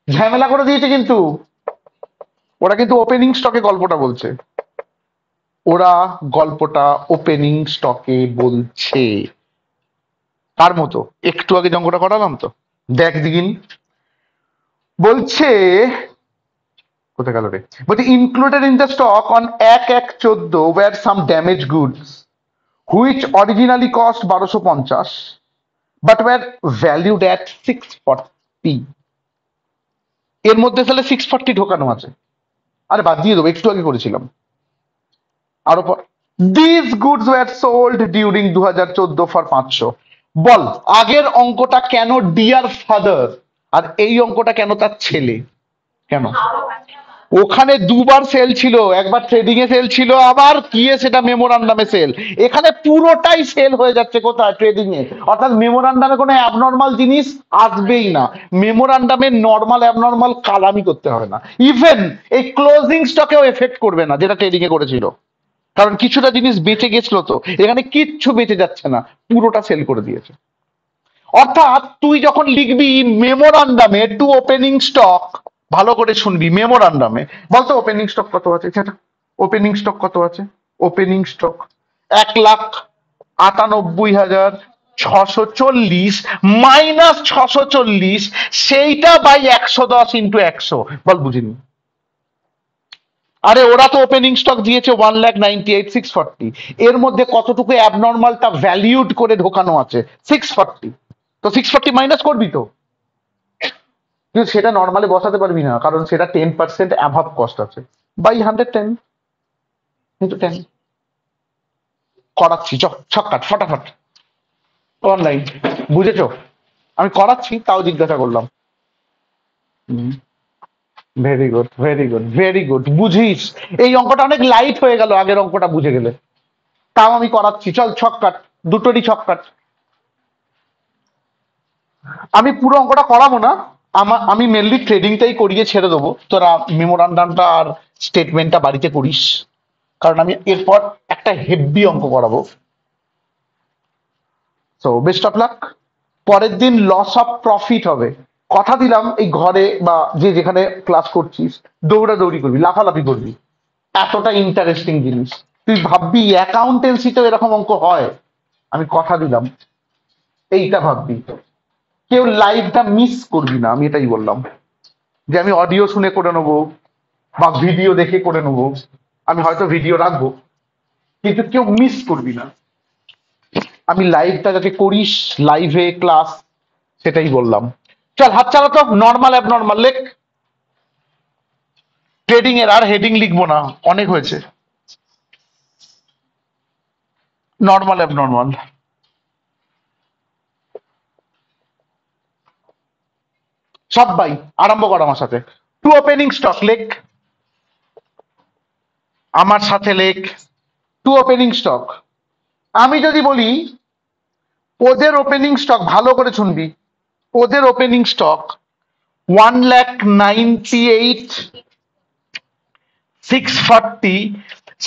ঝামেলা করে দিয়েছে কিন্তু, ওরা কিন্তু ওপেনিং স্টকে গল্পটা বলছে, ওরা গল্পটা ওপেনিং স্টকে বলছে। কার মতো? একটু আগে যে অঙ্কটা করালাম তো, দেখ দিগিন। বলছে, কোথায় গেল রে? বলছে included in the stock on 1/1/14 were some damage goods which originally cost 1250 but were valued at 640। এর মধ্যে তাহলে 640 ঢোকানো আছে। আরে বাদ দিয়ে দেবো, একটু আগে করেছিলাম। আরো পর, this goods were sold during 2014 for 500। বল আগের অঙ্কটা কেন ডিয়ার ফাদার, আর এই অঙ্কটা কেন তার ছেলে? কেন? ওখানে দুবার সেল ছিল, একবার ট্রেডিং এ সেল ছিল, আবার কি সেটা মেমোরান্ডামে সেল। এখানে পুরোটাই সেল হয়ে যাচ্ছে কোথায়? ট্রেডিং এ। অর্থাৎ মেমোরান্ডামে কোনো অ্যাবনর্মাল জিনিস আসবেই না, মেমোরান্ডামে নর্মাল অ্যাবনর্মাল কালামই করতে হবে না। ইভেন এই ক্লোজিং স্টকেও এফেক্ট করবে না যেটা ট্রেডিং এ করেছিল, কারণ কিছুটা জিনিস বেঁচে গেছিল। তো এখানে কিচ্ছু বেঁচে যাচ্ছে না, পুরোটা সেল করে দিয়েছে। অর্থাৎ তুই যখন লিখবি মেমোরান্ডামে টু ওপেনিং স্টক, ভালো করে শুনবি, মেমোরান্ডামে বলতো ওপেনিং স্টক কত আছে? সেটা ওপেনিং স্টক কত আছে? ওপেনিং স্টক 1,98,640 মাইনাস 640, সেইটা বাই 110 ইন্টু 100। বল বুঝিনি? আরে ওরা তো ওপেনিং স্টক দিয়েছে 1,98,640, এর মধ্যে কতটুকু অ্যাবনর্মাল তা ভ্যালিউড করে ঢোকানো আছে 640। তো 640 মাইনাস করবি তো, কিন্তু সেটা নর্মালি বসাতে পারবি না, কারণ সেটা 10% অ্যাভাব কস্ট আছে। By 110 into 10। করাচ্ছি, ছটকাট ফটাফট অনলাইন, বুঝেছো? আমি করাচ্ছি, তাও জিজ্ঞাসা করলাম। Very good, very good, very good. বুঝিস, এই অঙ্কটা অনেক লাইট হয়ে গেল আগের অঙ্কটা বুঝে গেলে। তাও আমি করাচ্ছি, চল ছক্কাট, দুটোরই ছক্কাট। আমি পুরো অঙ্কটা করাবো না, আমি মেনলি ট্রেডিংটাই করিয়ে ছেড়ে দেবো। তোরা মেমোরান্ডামটা আর স্টেটমেন্টটা বাড়িতে করিস, কারণ আমি এরপর একটা হেভি অঙ্ক করাবো। So best of luck. পরের দিন লস অফ প্রফিট হবে। কথা দিলাম এই ঘরে বা যে যেখানে ক্লাস করছিস দৌড়াদৌড়ি করবি, লাফালাফি করবি, এতটা ইন্টারেস্টিং জিনিস। তুই ভাববি অ্যাকাউন্টেন্সিতেও এরকম অঙ্ক হয়, আমি কথা দিলাম। এইটা ভাববি, কেউ লাইভটা মিস করবি না, আমি এটাই বললাম। যে আমি অডিও শুনে করে নেবো বা ভিডিও দেখে করে নেবো, আমি হয়তো ভিডিও রাখবো, কিন্তু কেউ মিস করবি না। আমি লাইভটা যাতে করিস, লাইভে ক্লাস, সেটাই বললাম। চল হাত চালাতো, নর্মাল অ্যাবনর্মাল লেখ। ট্রেডিং এর আর হেডিং লিখবো না, অনেক হয়েছে। নর্মাল অ্যাবনর্মাল, সব বাই। আরম্ভ কর আমার সাথে। টু ওপেনিং স্টক লেখ, আমার সাথে লেখ। টু ওপেনিং স্টক, আমি যদি বলি ওদের ওপেনিং স্টক, ভালো করে শুনবি, ওদের ওপেনিং স্টক 1,98,640,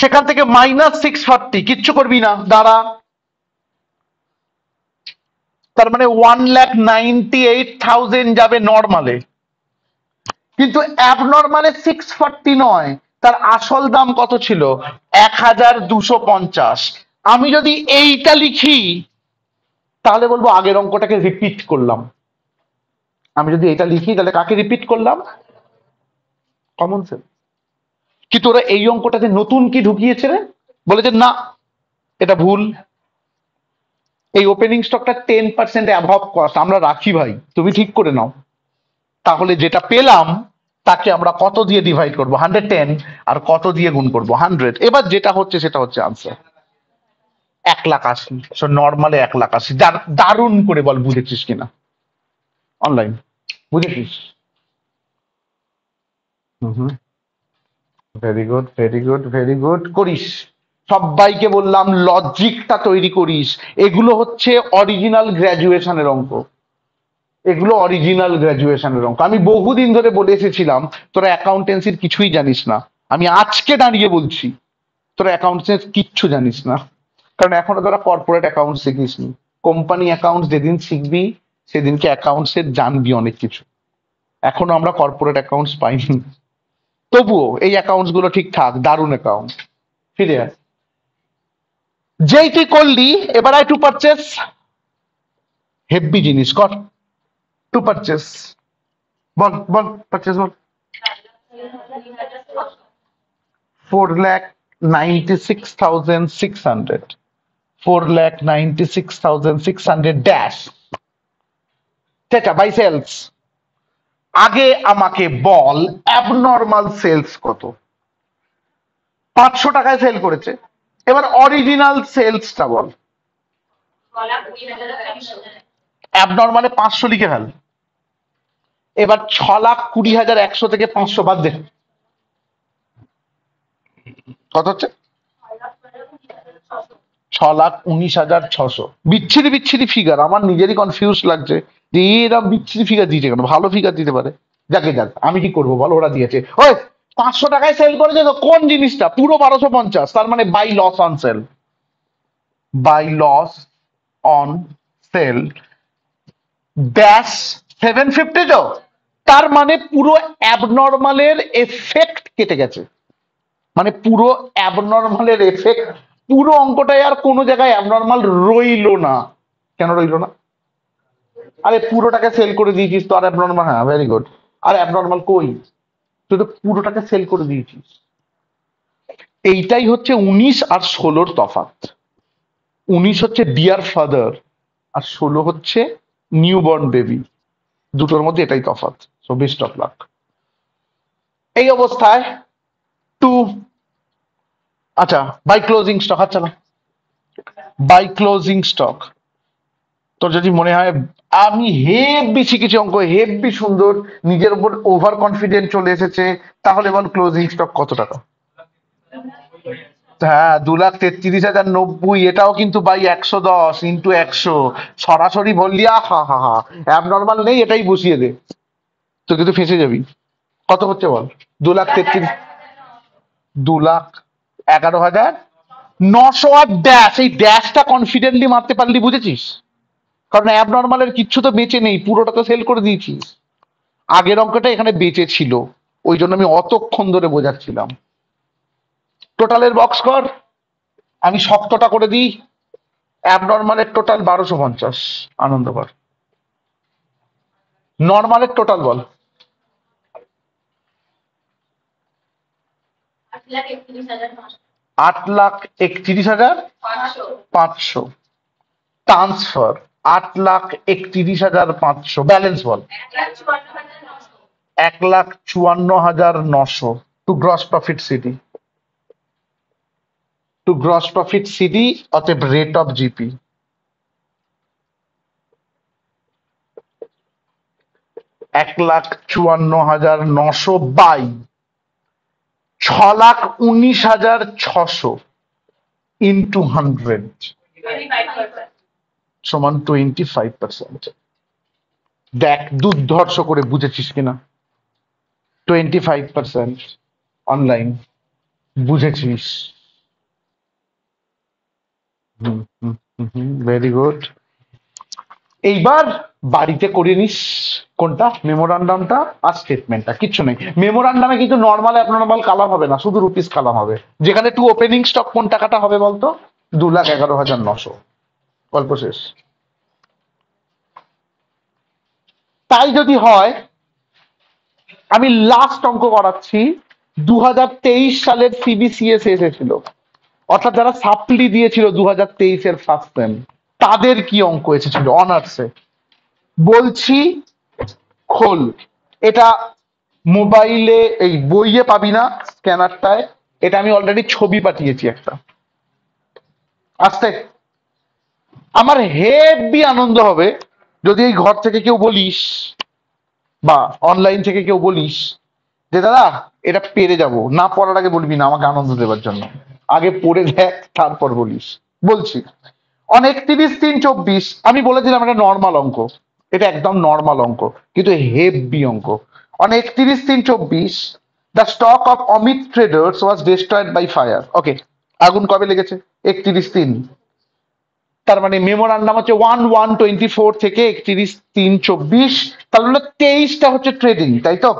সেখান থেকে -640, কিচ্ছু করবি না, দাঁড়া। তার মানে 1,98,000 যাবে নর্মালে, কিন্তু অ্যাবনর্মালে 640 নয়, তার আসল দাম কত ছিল? 1,250। আমি যদি এইটা লিখি তাহলে বলবো আগের অঙ্কটাকে রিপিট করলাম। আমি যদি এটা লিখি তাহলে কাকে রিপিট করলাম? Common sense. কিন্তু ওরা এই অঙ্কটাতে নতুন কি ঢুকিয়েছে রে? বলেছে না, এটা ভুল। এই ওপেনিং স্টকটা 10% অ্যাবভ কস্ট আমরা রাখি ভাই, তুমি ঠিক করে নাও। তাহলে যেটা পেলাম তাকে আমরা কত দিয়ে ডিভাইড করবো? 110, আর কত দিয়ে গুণ করবো? 100। এবার যেটা হচ্ছে সেটা হচ্ছে আনসার 1,80,000। সো নর্মালে 1,80,000। দারুণ করে বল, বুঝেছিস কিনা? অনলাইন বুঝেছিস? Hmm, very good, very good, very good. করিস, সবাইকে বললাম লজিকটা তৈরি করিস। এগুলো হচ্ছে অরিজিনাল গ্র্যাজুয়েশনের অঙ্ক, এগুলো অরিজিনাল গ্র্যাজুয়েশনের অঙ্ক। আমি বহুদিন ধরে বলে এসেছিলাম তোরা অ্যাকাউন্টেন্সির কিছুই জানিস না। আমি আজকে দাঁড়িয়ে বলছি তোরা অ্যাকাউন্টেন্সির কিচ্ছু জানিস না, কারণ এখনো তোরা কর্পোরেট অ্যাকাউন্ট শিখিসনি। কোম্পানি অ্যাকাউন্ট যেদিন শিখবি সেদিনকে অ্যাকাউন্টসের জানবি অনেক কিছু। এখনো আমরা কর্পোরেট অ্যাকাউন্টস পাইনি, তবুও এই অ্যাকাউন্টস গুলো ঠিকঠাক, দারুণ অ্যাকাউন্ট। ফিরে আয়, যেই তুই করলি এবার আয় টু পারচেস। হেভি জিনিস কর, টু পারচেস। বল বল, পারচেস বল। 4,96,600, 4,96,600 ড্যাশ। চেটা বাই সেলস। আগে আমাকে বল অ্যাবনর্মাল সেলস কত? 500 টাকায় সেল করেছে। এবার অরিজিনাল সেলসটা বল। অ্যাবনর্মালে 500 লিখে ফেল। এবার 6,20,100 থেকে 500 বাদ দে, কত হচ্ছে? 6,19,600। বিচ্ছিরি বিচ্ছিরি ফিগার, আমার নিজেরই কনফিউজ লাগছে যে এরকম বিচ্ছিরি ফিগার দিয়েছে কেন, ভালো ফিগার দিতে পারে। যাকে যাক, আমি কি করবো বল, ওরা দিয়েছে। ওই 500 টাকায় সেল করেছে তো কোন জিনিসটা? পুরো 1,250, তার মানে by loss on sale. By loss on sale dash 750, তো তার মানে পুরো অ্যাবনর্মালের এফেক্ট কেটে গেছে, মানে পুরো অ্যাবনর্মালের এফেক্ট, পুরো অঙ্কটায় আর কোনো জায়গায় অ্যাবনর্মাল রইলো না। কেন রইলো না? আরে পুরোটাকে সেল করে দিয়েছিস তো, আর অ্যাবনর্মাল? হ্যাঁ, ভেরি গুড। আর অ্যাবনর্মাল কই? তুই তো পুরোটাকে সেল করে দিয়েছিস। এইটাই হচ্ছে 19 আর 16-র তফাৎ। 19 হচ্ছে ডিয়ার ফাদার, আর 16 হচ্ছে নিউ বর্ন বেবি। দুটোর মধ্যে এটাই তফাৎ। So best of luck. এই অবস্থায় টু, আচ্ছা বাই ক্লোজিং স্টক, আচ্ছা না, বাই ক্লোজিং স্টক। তোর যদি মনে হয় আমি হেভি শিখেছি অঙ্ক, হেভি সুন্দর, নিজের উপর ওভার কনফিডেন্ট চলে এসেছে, তাহলে বল ক্লোজিং স্টক কত টাকা? হ্যাঁ, 2,33,090। এটাও কিন্তু বাই 110 ইন্টু 100। সরাসরি বললি হা হা হা, অ্যাবনর্মাল নেই, এটাই বসিয়ে দে, তো কিন্তু ফেঁসে যাবি। কত হচ্ছে বল? 2,33,000, 2,11,900। আর ড্যাশ, এই ড্যাশটা কনফিডেন্টলি মারতে পারলি, বুঝেছিস? কারণ অ্যাবনর্মালের কিচ্ছু তো বেঁচে নেই, পুরোটা তো সেল করে দিয়েছিস। আগের অঙ্কটা এখানে বেঁচে ছিল, ওই জন্য আমি অতক্ষণ ধরে বোঝাচ্ছিলাম। টোটালের বক্স কর, আমি শক্তটা করে দিই। অ্যাবনর্মালের টোটাল 1,250, আনন্দ কর। নর্মালের টোটাল বল। 8,31,500। ট্রান্সফার 8,31,500। ব্যালেন্স বল। 1,54,900। To gross profit CD, to gross profit CD, অতএব rate of GP 1,54,900 by 6,19,600 into 100 সমান 25%। দেখ দুর্ধর্ষ করে বুঝেছিস কিনা? 25% অনলাইন, বুঝেছিস? Very good. এইবার বাড়িতে করে নিস কোনটা, মেমোরান্ডামটা আর স্টেটমেন্টটা। কিচ্ছু নেই মেমোরান্ডামে, কিন্তু নর্মাল অ্যাবনর্মাল কালাম হবে না, শুধু রুপিস কালাম হবে। যেখানে টু ওপেনিং স্টক কোন টাকাটা হবে বলতো? 2,11,900। গল্প শেষ। তাই যদি হয়, আমি লাস্ট অঙ্ক করাচ্ছি। 2023 সালের সিবিসিএস এসেছিল, অর্থাৎ যারা সাপ্লি দিয়েছিল 2023-এর ফার্স্ট সেম, তাদের কি অঙ্ক এসেছিল অনার্সে বলছি। খোল, এটা মোবাইলে এই বইয়ে পাবি না, স্ক্যানারটায়। এটা আমি অলরেডি ছবি পাঠিয়েছি একটা। আস্তে, আমার হেভি আনন্দ হবে যদি এই ঘর থেকে কেউ বলিস বা অনলাইন থেকে কেউ বলিস যে দাদা এটা পেরে যাব, না পড়ার আগে বলবি না, আমাকে আনন্দ দেওয়ার জন্য। আগে পড়ে দেখ, তারপর বলিস। বলছি, অন 31/3/24 আমি বলে দিলাম এটা নর্মাল অঙ্ক, এটা একদম নর্মাল অঙ্ক, কিন্তু হেভি অঙ্ক। On 31/3/24 the stock of Amit traders was destroyed by fire. Okay, আগুন কবে লেগেছে? 31/3। তার মানে মেমোরান্ডাম হচ্ছে 1/1/24 থেকে 31/3/24। তাহলে হলো 23টা হচ্ছে ট্রেডিং, তাই তো?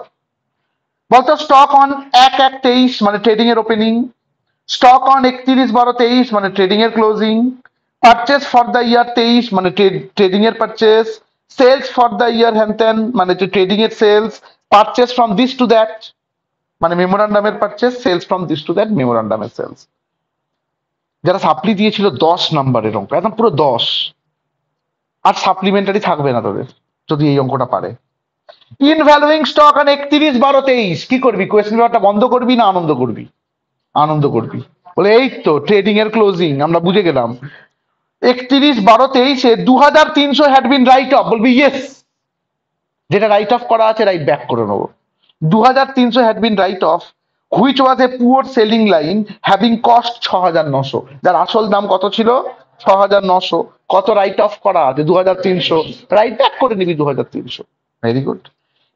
বলতো স্টক অন 1/1/23 মানে ট্রেডিং এর ওপেনিং, স্টক অন 31/12/23 মানে ট্রেডিং এর closing, purchase for the year 23 মানে ট্রেডিং এর purchase, sales for the year হ্যানত্যান মানে ট্রেডিং এর sales, purchase from this to that মানে মেমোরান্ডামের purchase, sales from this to that মেমোরান্ডামের সেলস। যারা সাপ্লি দিয়েছিল 10 নম্বরের অঙ্ক, একদম পুরো 10, আর সাপ্লিমেন্টারি থাকবে না তোদের যদি এই অঙ্কটা পারে। ইন ভ্যালুইং স্টক অন 31/12/23 কি করবি? কোয়েশ্চেন পেপারটা বন্ধ করবি না আনন্দ করবি? আনন্দ করবি। বলে এই তো ট্রেডিং এর ক্লোজিং আমরা বুঝে গেলাম। 31/12/23-এ 2,300 হ্যাড বিন রাইট অফ, বলবি ইয়েস, যেটা রাইট অফ করা আছে রাইট ব্যাক করে নেবো। 2,300 had been right of which was a poor selling line having cost 6,900। যার আসল দাম কত ছিল? 6,900। কত রাইট অফ করা আছে? 2,300। রাইট ব্যাক করে নিবি 2,300। Very good.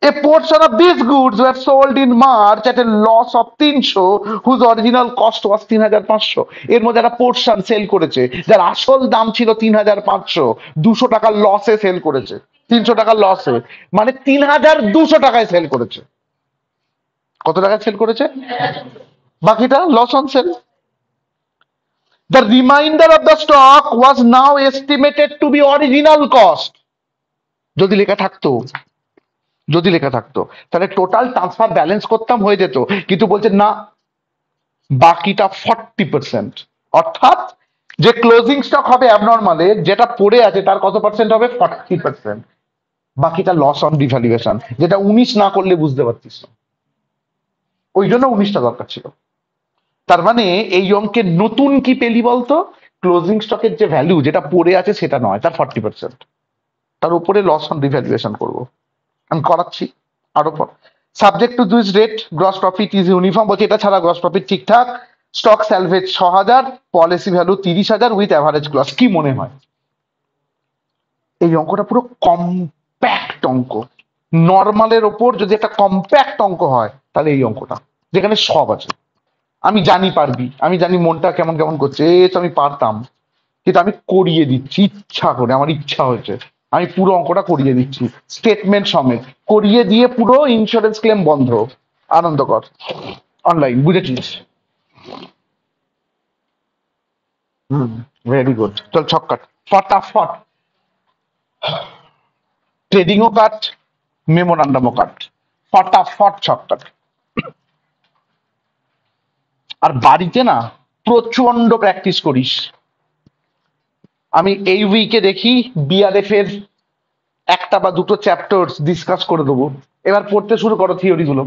A portion of these goods were sold in March at a loss of 300 whose original cost was 3,500। এর মধ্যে একটা পোর্শন সেল করেছে যার আসল দাম ছিল 3,500, 200 টাকার লসে সেল করেছে, 300 টাকার লসে, মানে 3,200 টাকায় সেল করেছে। কত টাকায় সেল করেছে? বাকিটা loss on sale. The remainder of the stock was now estimated to be original cost। যদি লেখা থাকতো, যদি লেখা থাকতো তাহলে টোটাল ট্রান্সফার ব্যালেন্স করতাম, হয়ে যেত। কিন্তু বলছে না, বাকিটা 40%। অর্থাৎ যে ক্লোজিং স্টক হবে অ্যাবনর্মালের, যেটা পড়ে আছে তার কত পার্সেন্ট হবে? 40%। বাকিটা লস অন ডিভ্যালুয়েশন, যেটা 19 না করলে বুঝতে পারছিস না, ওই জন্য 19টা দরকার ছিল। তার মানে এই অঙ্কের নতুন কি পেলি বলতো? ক্লোজিং স্টকের যে ভ্যালু যেটা পড়ে আছে সেটা নয়, তার 40%, তার উপরে লস অন ডিভ্যালুয়েশন করবো। আমি করাচ্ছি আরো পর। Subject to this rate gross profit is uniform, বলছে এটা ছাড়া গ্রস প্রফিট ঠিকঠাক। Stock salvage 6,000, policy value 30,000 with average clause. কি মনে হয় এই অঙ্কটা পুরো কম্প্যাক্ট অঙ্ক? নর্মালের ওপর যদি একটা কম্প্যাক্ট অঙ্ক হয় তাহলে এই অঙ্কটা, যেখানে সব আছে। আমি জানি পারবি, আমি জানি মনটা কেমন কেমন করছে, এ তো আমি পারতাম, কিন্তু আমি করিয়ে দিচ্ছি ইচ্ছা করে, আমার ইচ্ছা হয়েছে, আমি পুরো অঙ্কটা করিয়ে দিচ্ছি স্টেটমেন্ট সমেত, করিয়ে দিয়ে পুরো ইন্স্যুরেন্স ক্লেম বন্ধ। আনন্দ কর অনলাইন, বুঝেছিস? Hmm, very good. চল ছক কাট ফটাফট, ট্রেডিংও কাট, মেমোরান্ডামও কাট, ফটাফট ছক কাট। আর বাড়িতে না প্রচন্ড প্র্যাকটিস করিস। আমি এই উইকে দেখি বিআরএফ এর একটা বা দুটো চ্যাপ্টার্স ডিসকাস করে দেবো। এবার পড়তে শুরু করো থিওরি গুলো।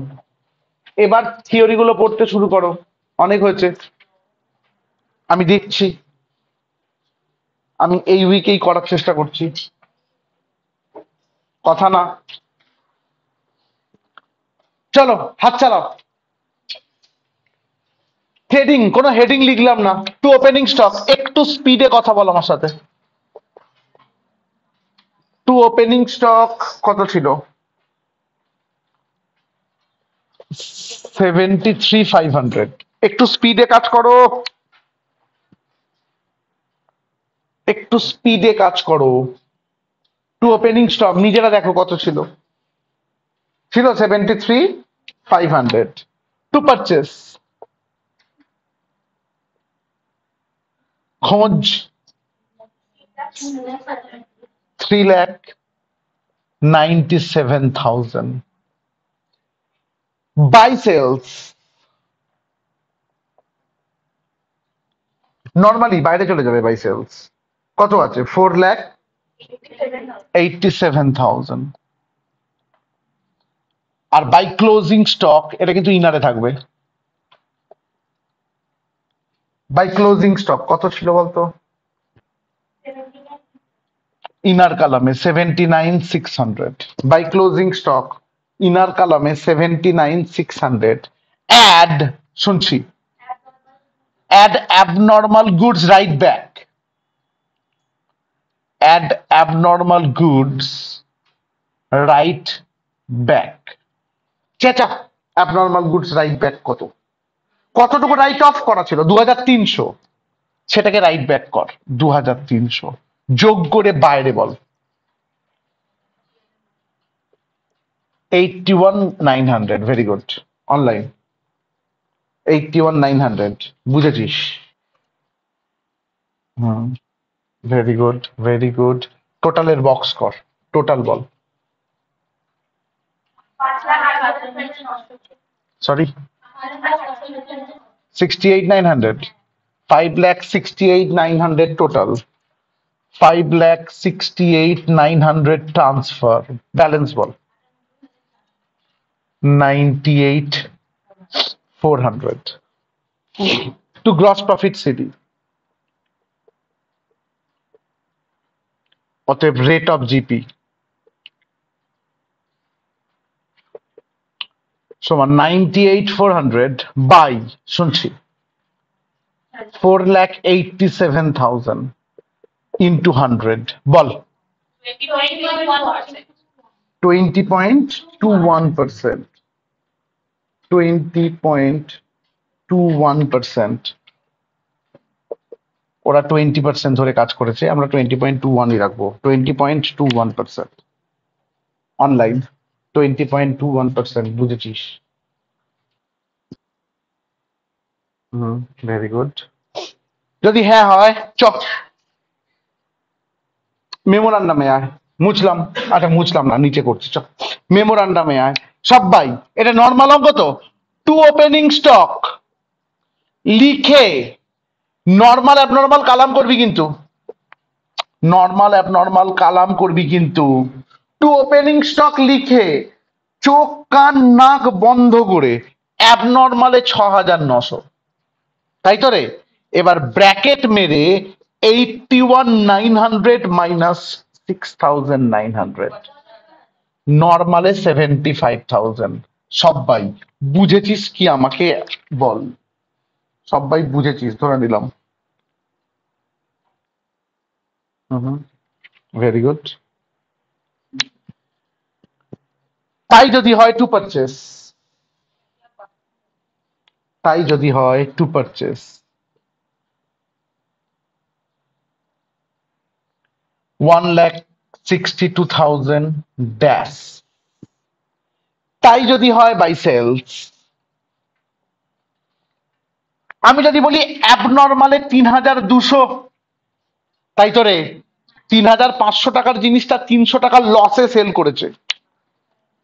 এবার থিওরি গুলো পড়তে শুরু করো, অনেক হয়েছে, আমি দেখছি, আমি এই উইকেই করার চেষ্টা করছি, কথা না। চলো হাত চালাও। ট্রেডিং কোনো হেডিং লিখলাম না, টু ওপেনিং স্টক, একটু স্পিডে কথা বলো আমার সাথে। টু ওপেনিং স্টক কত ছিল? 73,500। একটু স্পিডে কাজ করো, একটু স্পিডে কাজ করো। টু ওপেনিং স্টক নিজেরা দেখো কত ছিল, ছিল 73,500। টু পারচেস খোঁজ 3,97,000। বাই সেলস নর্মালি বাইরে চলে যাবে, বাই সেলস কত আছে? 4,87,000। আর বাই ক্লোজিং স্টক এটা কিন্তু ইনারে থাকবে। বাই ক্লোজিং স্টক কত ছিল বলতো? ইনার কালামে 79,600। বাই ক্লোজিং স্টক ইনার কালামে 79,600। অ্যাড, শুনছি, add abnormal goods right back, add abnormal goods right back. চেঁচা, অ্যাবনর্মাল গুডস রাইট ব্যাক কত? কতটুকু রাইট অফ করা ছিল? 2,300, সেটাকে রাইট ব্যাক কর 2,300, যোগ করে বাইরে বল 81,900। Very good. অনলাইন 81,900, বুঝেছিস? Hmm, very good very good. টোটালের বক্স কর, টোটাল বল। সরি, 68,900। 5,68,900 টোটাল, 5,68,900 ট্রান্সফার, ব্যালেন্স বল 98,400। টু গ্রস প্রফিট সিডি, অতএব রেট অফ জিপি সমান 98,400 বাই, শুনছি, 4,87,000 ইন্টু 100 বল 20.21%। 20.21%। ওরা 20% ধরে কাজ করেছে, আমরা 20.21ই রাখবো। 20.21%। অনলাইন 20.21%, বুঝেছিস? Hmm, very good. যদি হ্যাঁ হয় চ মেমোরান্ডামে আয়, মুছলাম, আচ্ছা মুছলাম না, নিচে করছি, চ মেমোরান্ডামে আয় সবাই। এটা নর্মাল অঙ্ক তো, টু ওপেনিং স্টক লিখে নর্মাল অ্যাবনর্মাল কালাম করবি কিন্তু, নর্মাল অ্যাবনর্মাল কালাম করবি কিন্তু। টু ওপেনিং স্টক লিখে চোখ কান নাক বন্ধ করে অ্যাবনর্মালে 6,900, তাই তো রে? এবার ব্র্যাকেট মেরে 81,900 মাইনাস 6,900, নর্মালে 75,000। সবাই বুঝেছিস কি আমাকে বল? সবাই বুঝেছিস ধরে নিলাম। হুম, ভেরি গুড। তাই যদি হয় টু পারচেস, তাই যদি হয় টু পারচেস 1,62,000 ড্যাশ। তাই যদি হয় বাই সেলস, আমি যদি বলি অ্যাবনর্মালে 3,200, তাই তো রে? 3,500 টাকার জিনিসটা 300 টাকার লসে সেল করেছে,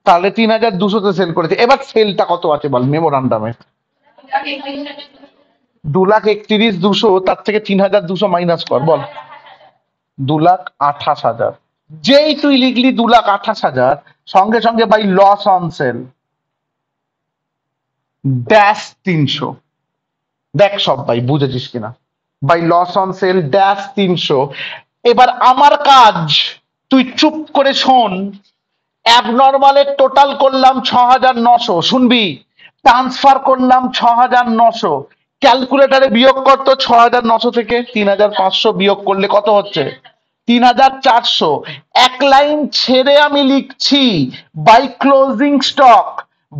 তাহলে 3,200-তে সেল করেছে। এবার সেলটা কত আছে বল মেমোরান্ডামে? 2,31,200, তার থেকে 3,200 মাইনাস কর বল 2,28,000। যেই তুই লিখলি 2,28,000, সঙ্গে সঙ্গে by loss on sale, dash 300। দেখ সব ভাই বুঝেছিস কিনা, by loss on sale dash 300। এবার আমার কাজ তুই চুপ করে শোন। অ্যাবনর্মালের টোটাল করলাম 6,900, শুনবি? ট্রান্সফার করলাম 6,900। ক্যালকুলেটারে বিয়োগ করতো 6,900 থেকে 3,500 বিয়োগ করলে কত হচ্ছে? 3,400। এক লাইন ছেড়ে আমি লিখছি বাই ক্লোজিং স্টক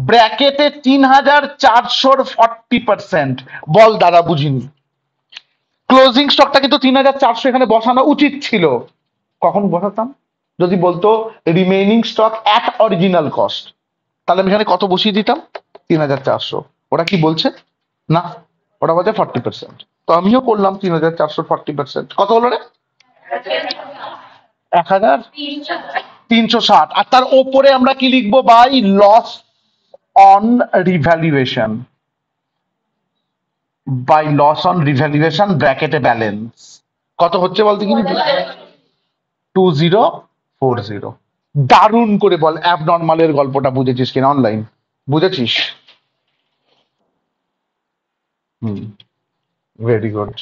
ব্র্যাকেটে 3,400 40%। বল দাদা বুঝিনি। ক্লোজিং স্টকটা কিন্তু 3,400 এখানে বসানো উচিত ছিল। কখন বসাতাম? যদি বলতো remaining stock at original cost, তাহলে আমি এখানে কত বসিয়ে দিতাম? 3,400। ওরা কি বলছে? না, ওরা বলছে 40%। তো আমিও করলাম 3,400 40%। কত হলো রে? 1,360। আর তার ওপরে আমরা কি লিখবো ভাই? Loss on revaluation. By loss on revaluation ব্র্যাকেটে ব্যালেন্স কত হচ্ছে বলতে কি? 2040। দারুণ করে বল অ্যাবনর্মালের গল্পটা বুঝেছিস কিনা অনলাইন? বুঝেছিস? Hmm, very good.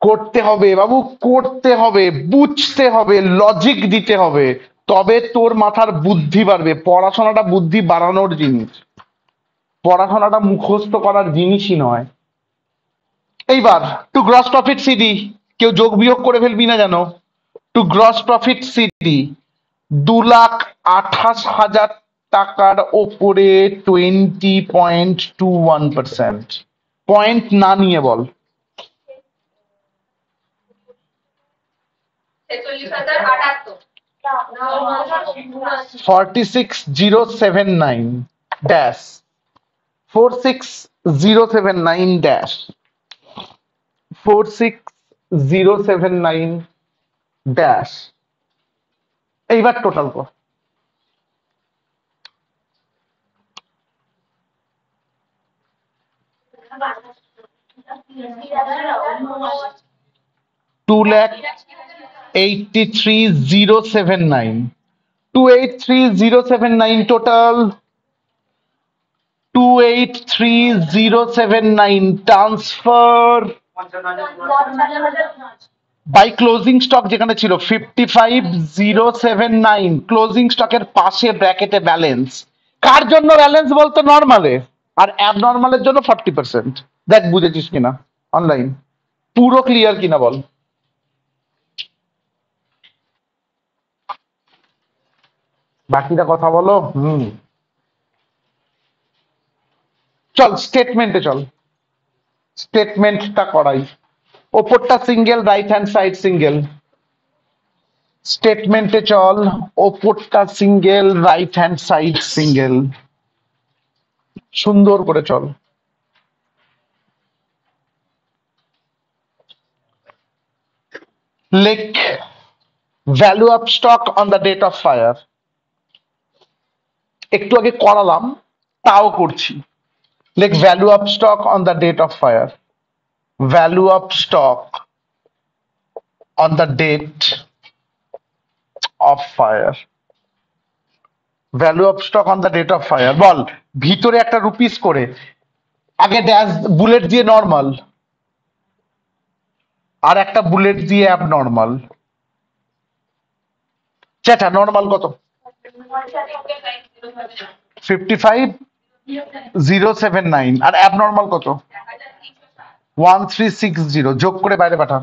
করতে হবে বাবু, করতে হবে, বুঝতে হবে, লজিক দিতে হবে, তবে তোর মাথার বুদ্ধি বাড়বে। পড়াশোনাটা বুদ্ধি বাড়ানোর জিনিস, পড়াশোনাটা মুখস্থ করার জিনিসই নয়। এইবার টু গ্রস প্রফিট সিডি, কেউ যোগ বিয়োগ করে ফেলবি না জানো। টু গ্রস প্রফিট সিডি 2,28,000 টাকার ওপরে 20.21%। পয়েন্ট না নিয়ে বল। 46,079 ড্যাশ 46,079 ড্যাশ 46,079 ড্যাশ। এইবার টোটাল কর। Two lakh 83,079 283,079 total. 283,079 transfer by closing stock যেখানে ছিল 55,079। ক্লোজিং স্টকের পাশে ব্র্যাকেটে ব্যালেন্স। কার জন্য ব্যালেন্স বলতো? নর্মালে। আর অ্যাবনর্মালের জন্য 40%। দেখ বুঝেছিস কিনা অনলাইন, পুরো ক্লিয়ার কিনা বল। বাকিটা কথা বলো। চল স্টেটমেন্টে চল, স্টেটমেন্টটা করাই। ওপরটা single, right hand side single. স্টেটমেন্টে চল, ওপরটা single, right hand side single. সুন্দর করে চল। লেখ value of stock on the date of fire. একটু আগে করালাম, তাও করছি। লেখ value of stock on the date of fire. Value of stock on the date of fire. Value of stock on the date of fire বল। ভিতরে একটা rupees করে, আগে ড্যাশ বুলেট দিয়ে নর্মাল, আর একটা বুলেট দিয়ে অ্যাবনর্মাল। চেটা নর্মাল কত? 55,079। আর abnormal কত? 1360। যোগ করে বাইরে পাঠা।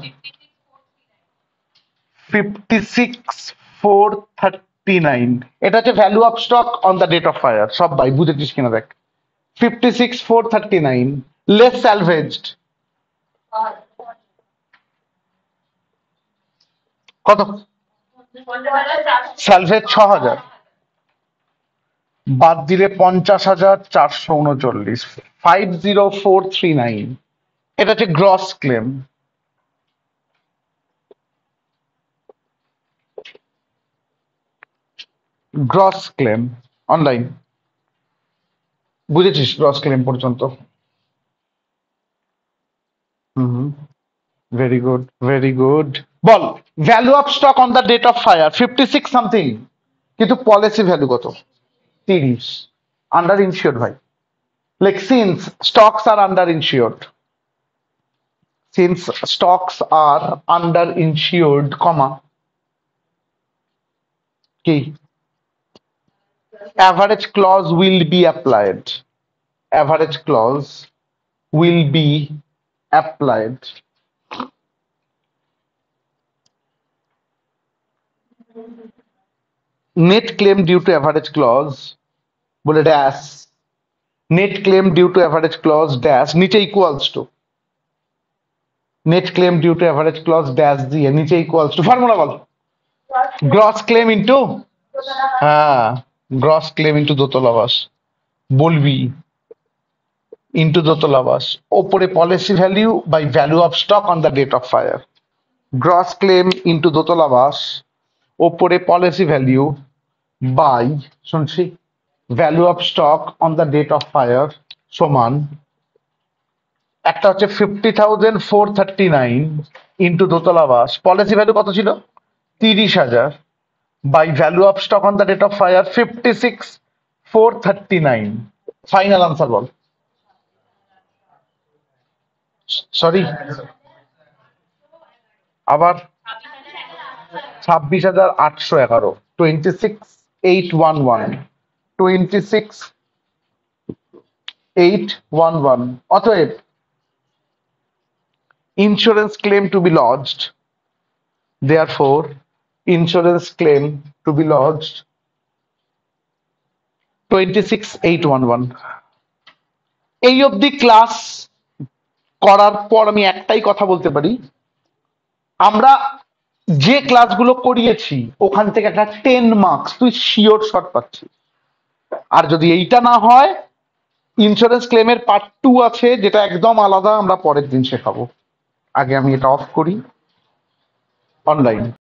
56,439। এটা হচ্ছে value of stock on the date of fire. সব ভাই বুঝেছিস কিনা দেখ। 56,439 লেস স্যালভেজড কত? স্যালভেজ 6,000, বাদ দিলে 50,439। 50,439। এটা হচ্ছে gross claim. Gross claim online বুঝেছিস? গ্রস ক্লেম পর্যন্ত। Hmm, very good, very good. বল value of stock on the date of fire 56 something, কিন্তু পলিসি ভ্যালু কত? 30। আন্ডার ইনশিওর ভাই। like since stocks are underinsured, since stocks are underinsured, comma, key, average clause will be applied. Average clause will be applied. Net claim due to average clause বলে dash, net claim due to average clause dash নিচে equals to, net claim due to average clause dash দিয়ে নিচে equals to formula ball, gross claim into, হ্যাঁ gross claim into দোতলাবাস বলবি, into দোতলাবাস ওপরে policy value by value of stock on the date of fire, gross claim into দোতলাবাস ওপরে policy value by শুনছি value of stock on the date of fire সমান একটা হচ্ছে 50,439 into দোতলাবাস policy value কত ছিল 30,000 by value of stock on the date of fire 56,439 final answer ball, sorry আবার 26,811 26,811 26,811 অতএব insurance claim to be lodged, therefore insurance claim to be lodged 26,811 এই অবধি class করার পর আমি একটাই কথা বলতে পারি, আমরা যে ক্লাসগুলো করিয়েছি ওখান থেকে একটা 10 মার্কস তুই শিওর শট পাচ্ছিস। আর যদি এইটা না হয় ইন্স্যুরেন্স ক্লেমের পার্ট 2 আছে যেটা একদম আলাদা, আমরা পরের দিন শেখাবো। আগে আমি এটা অফ করি অনলাইন।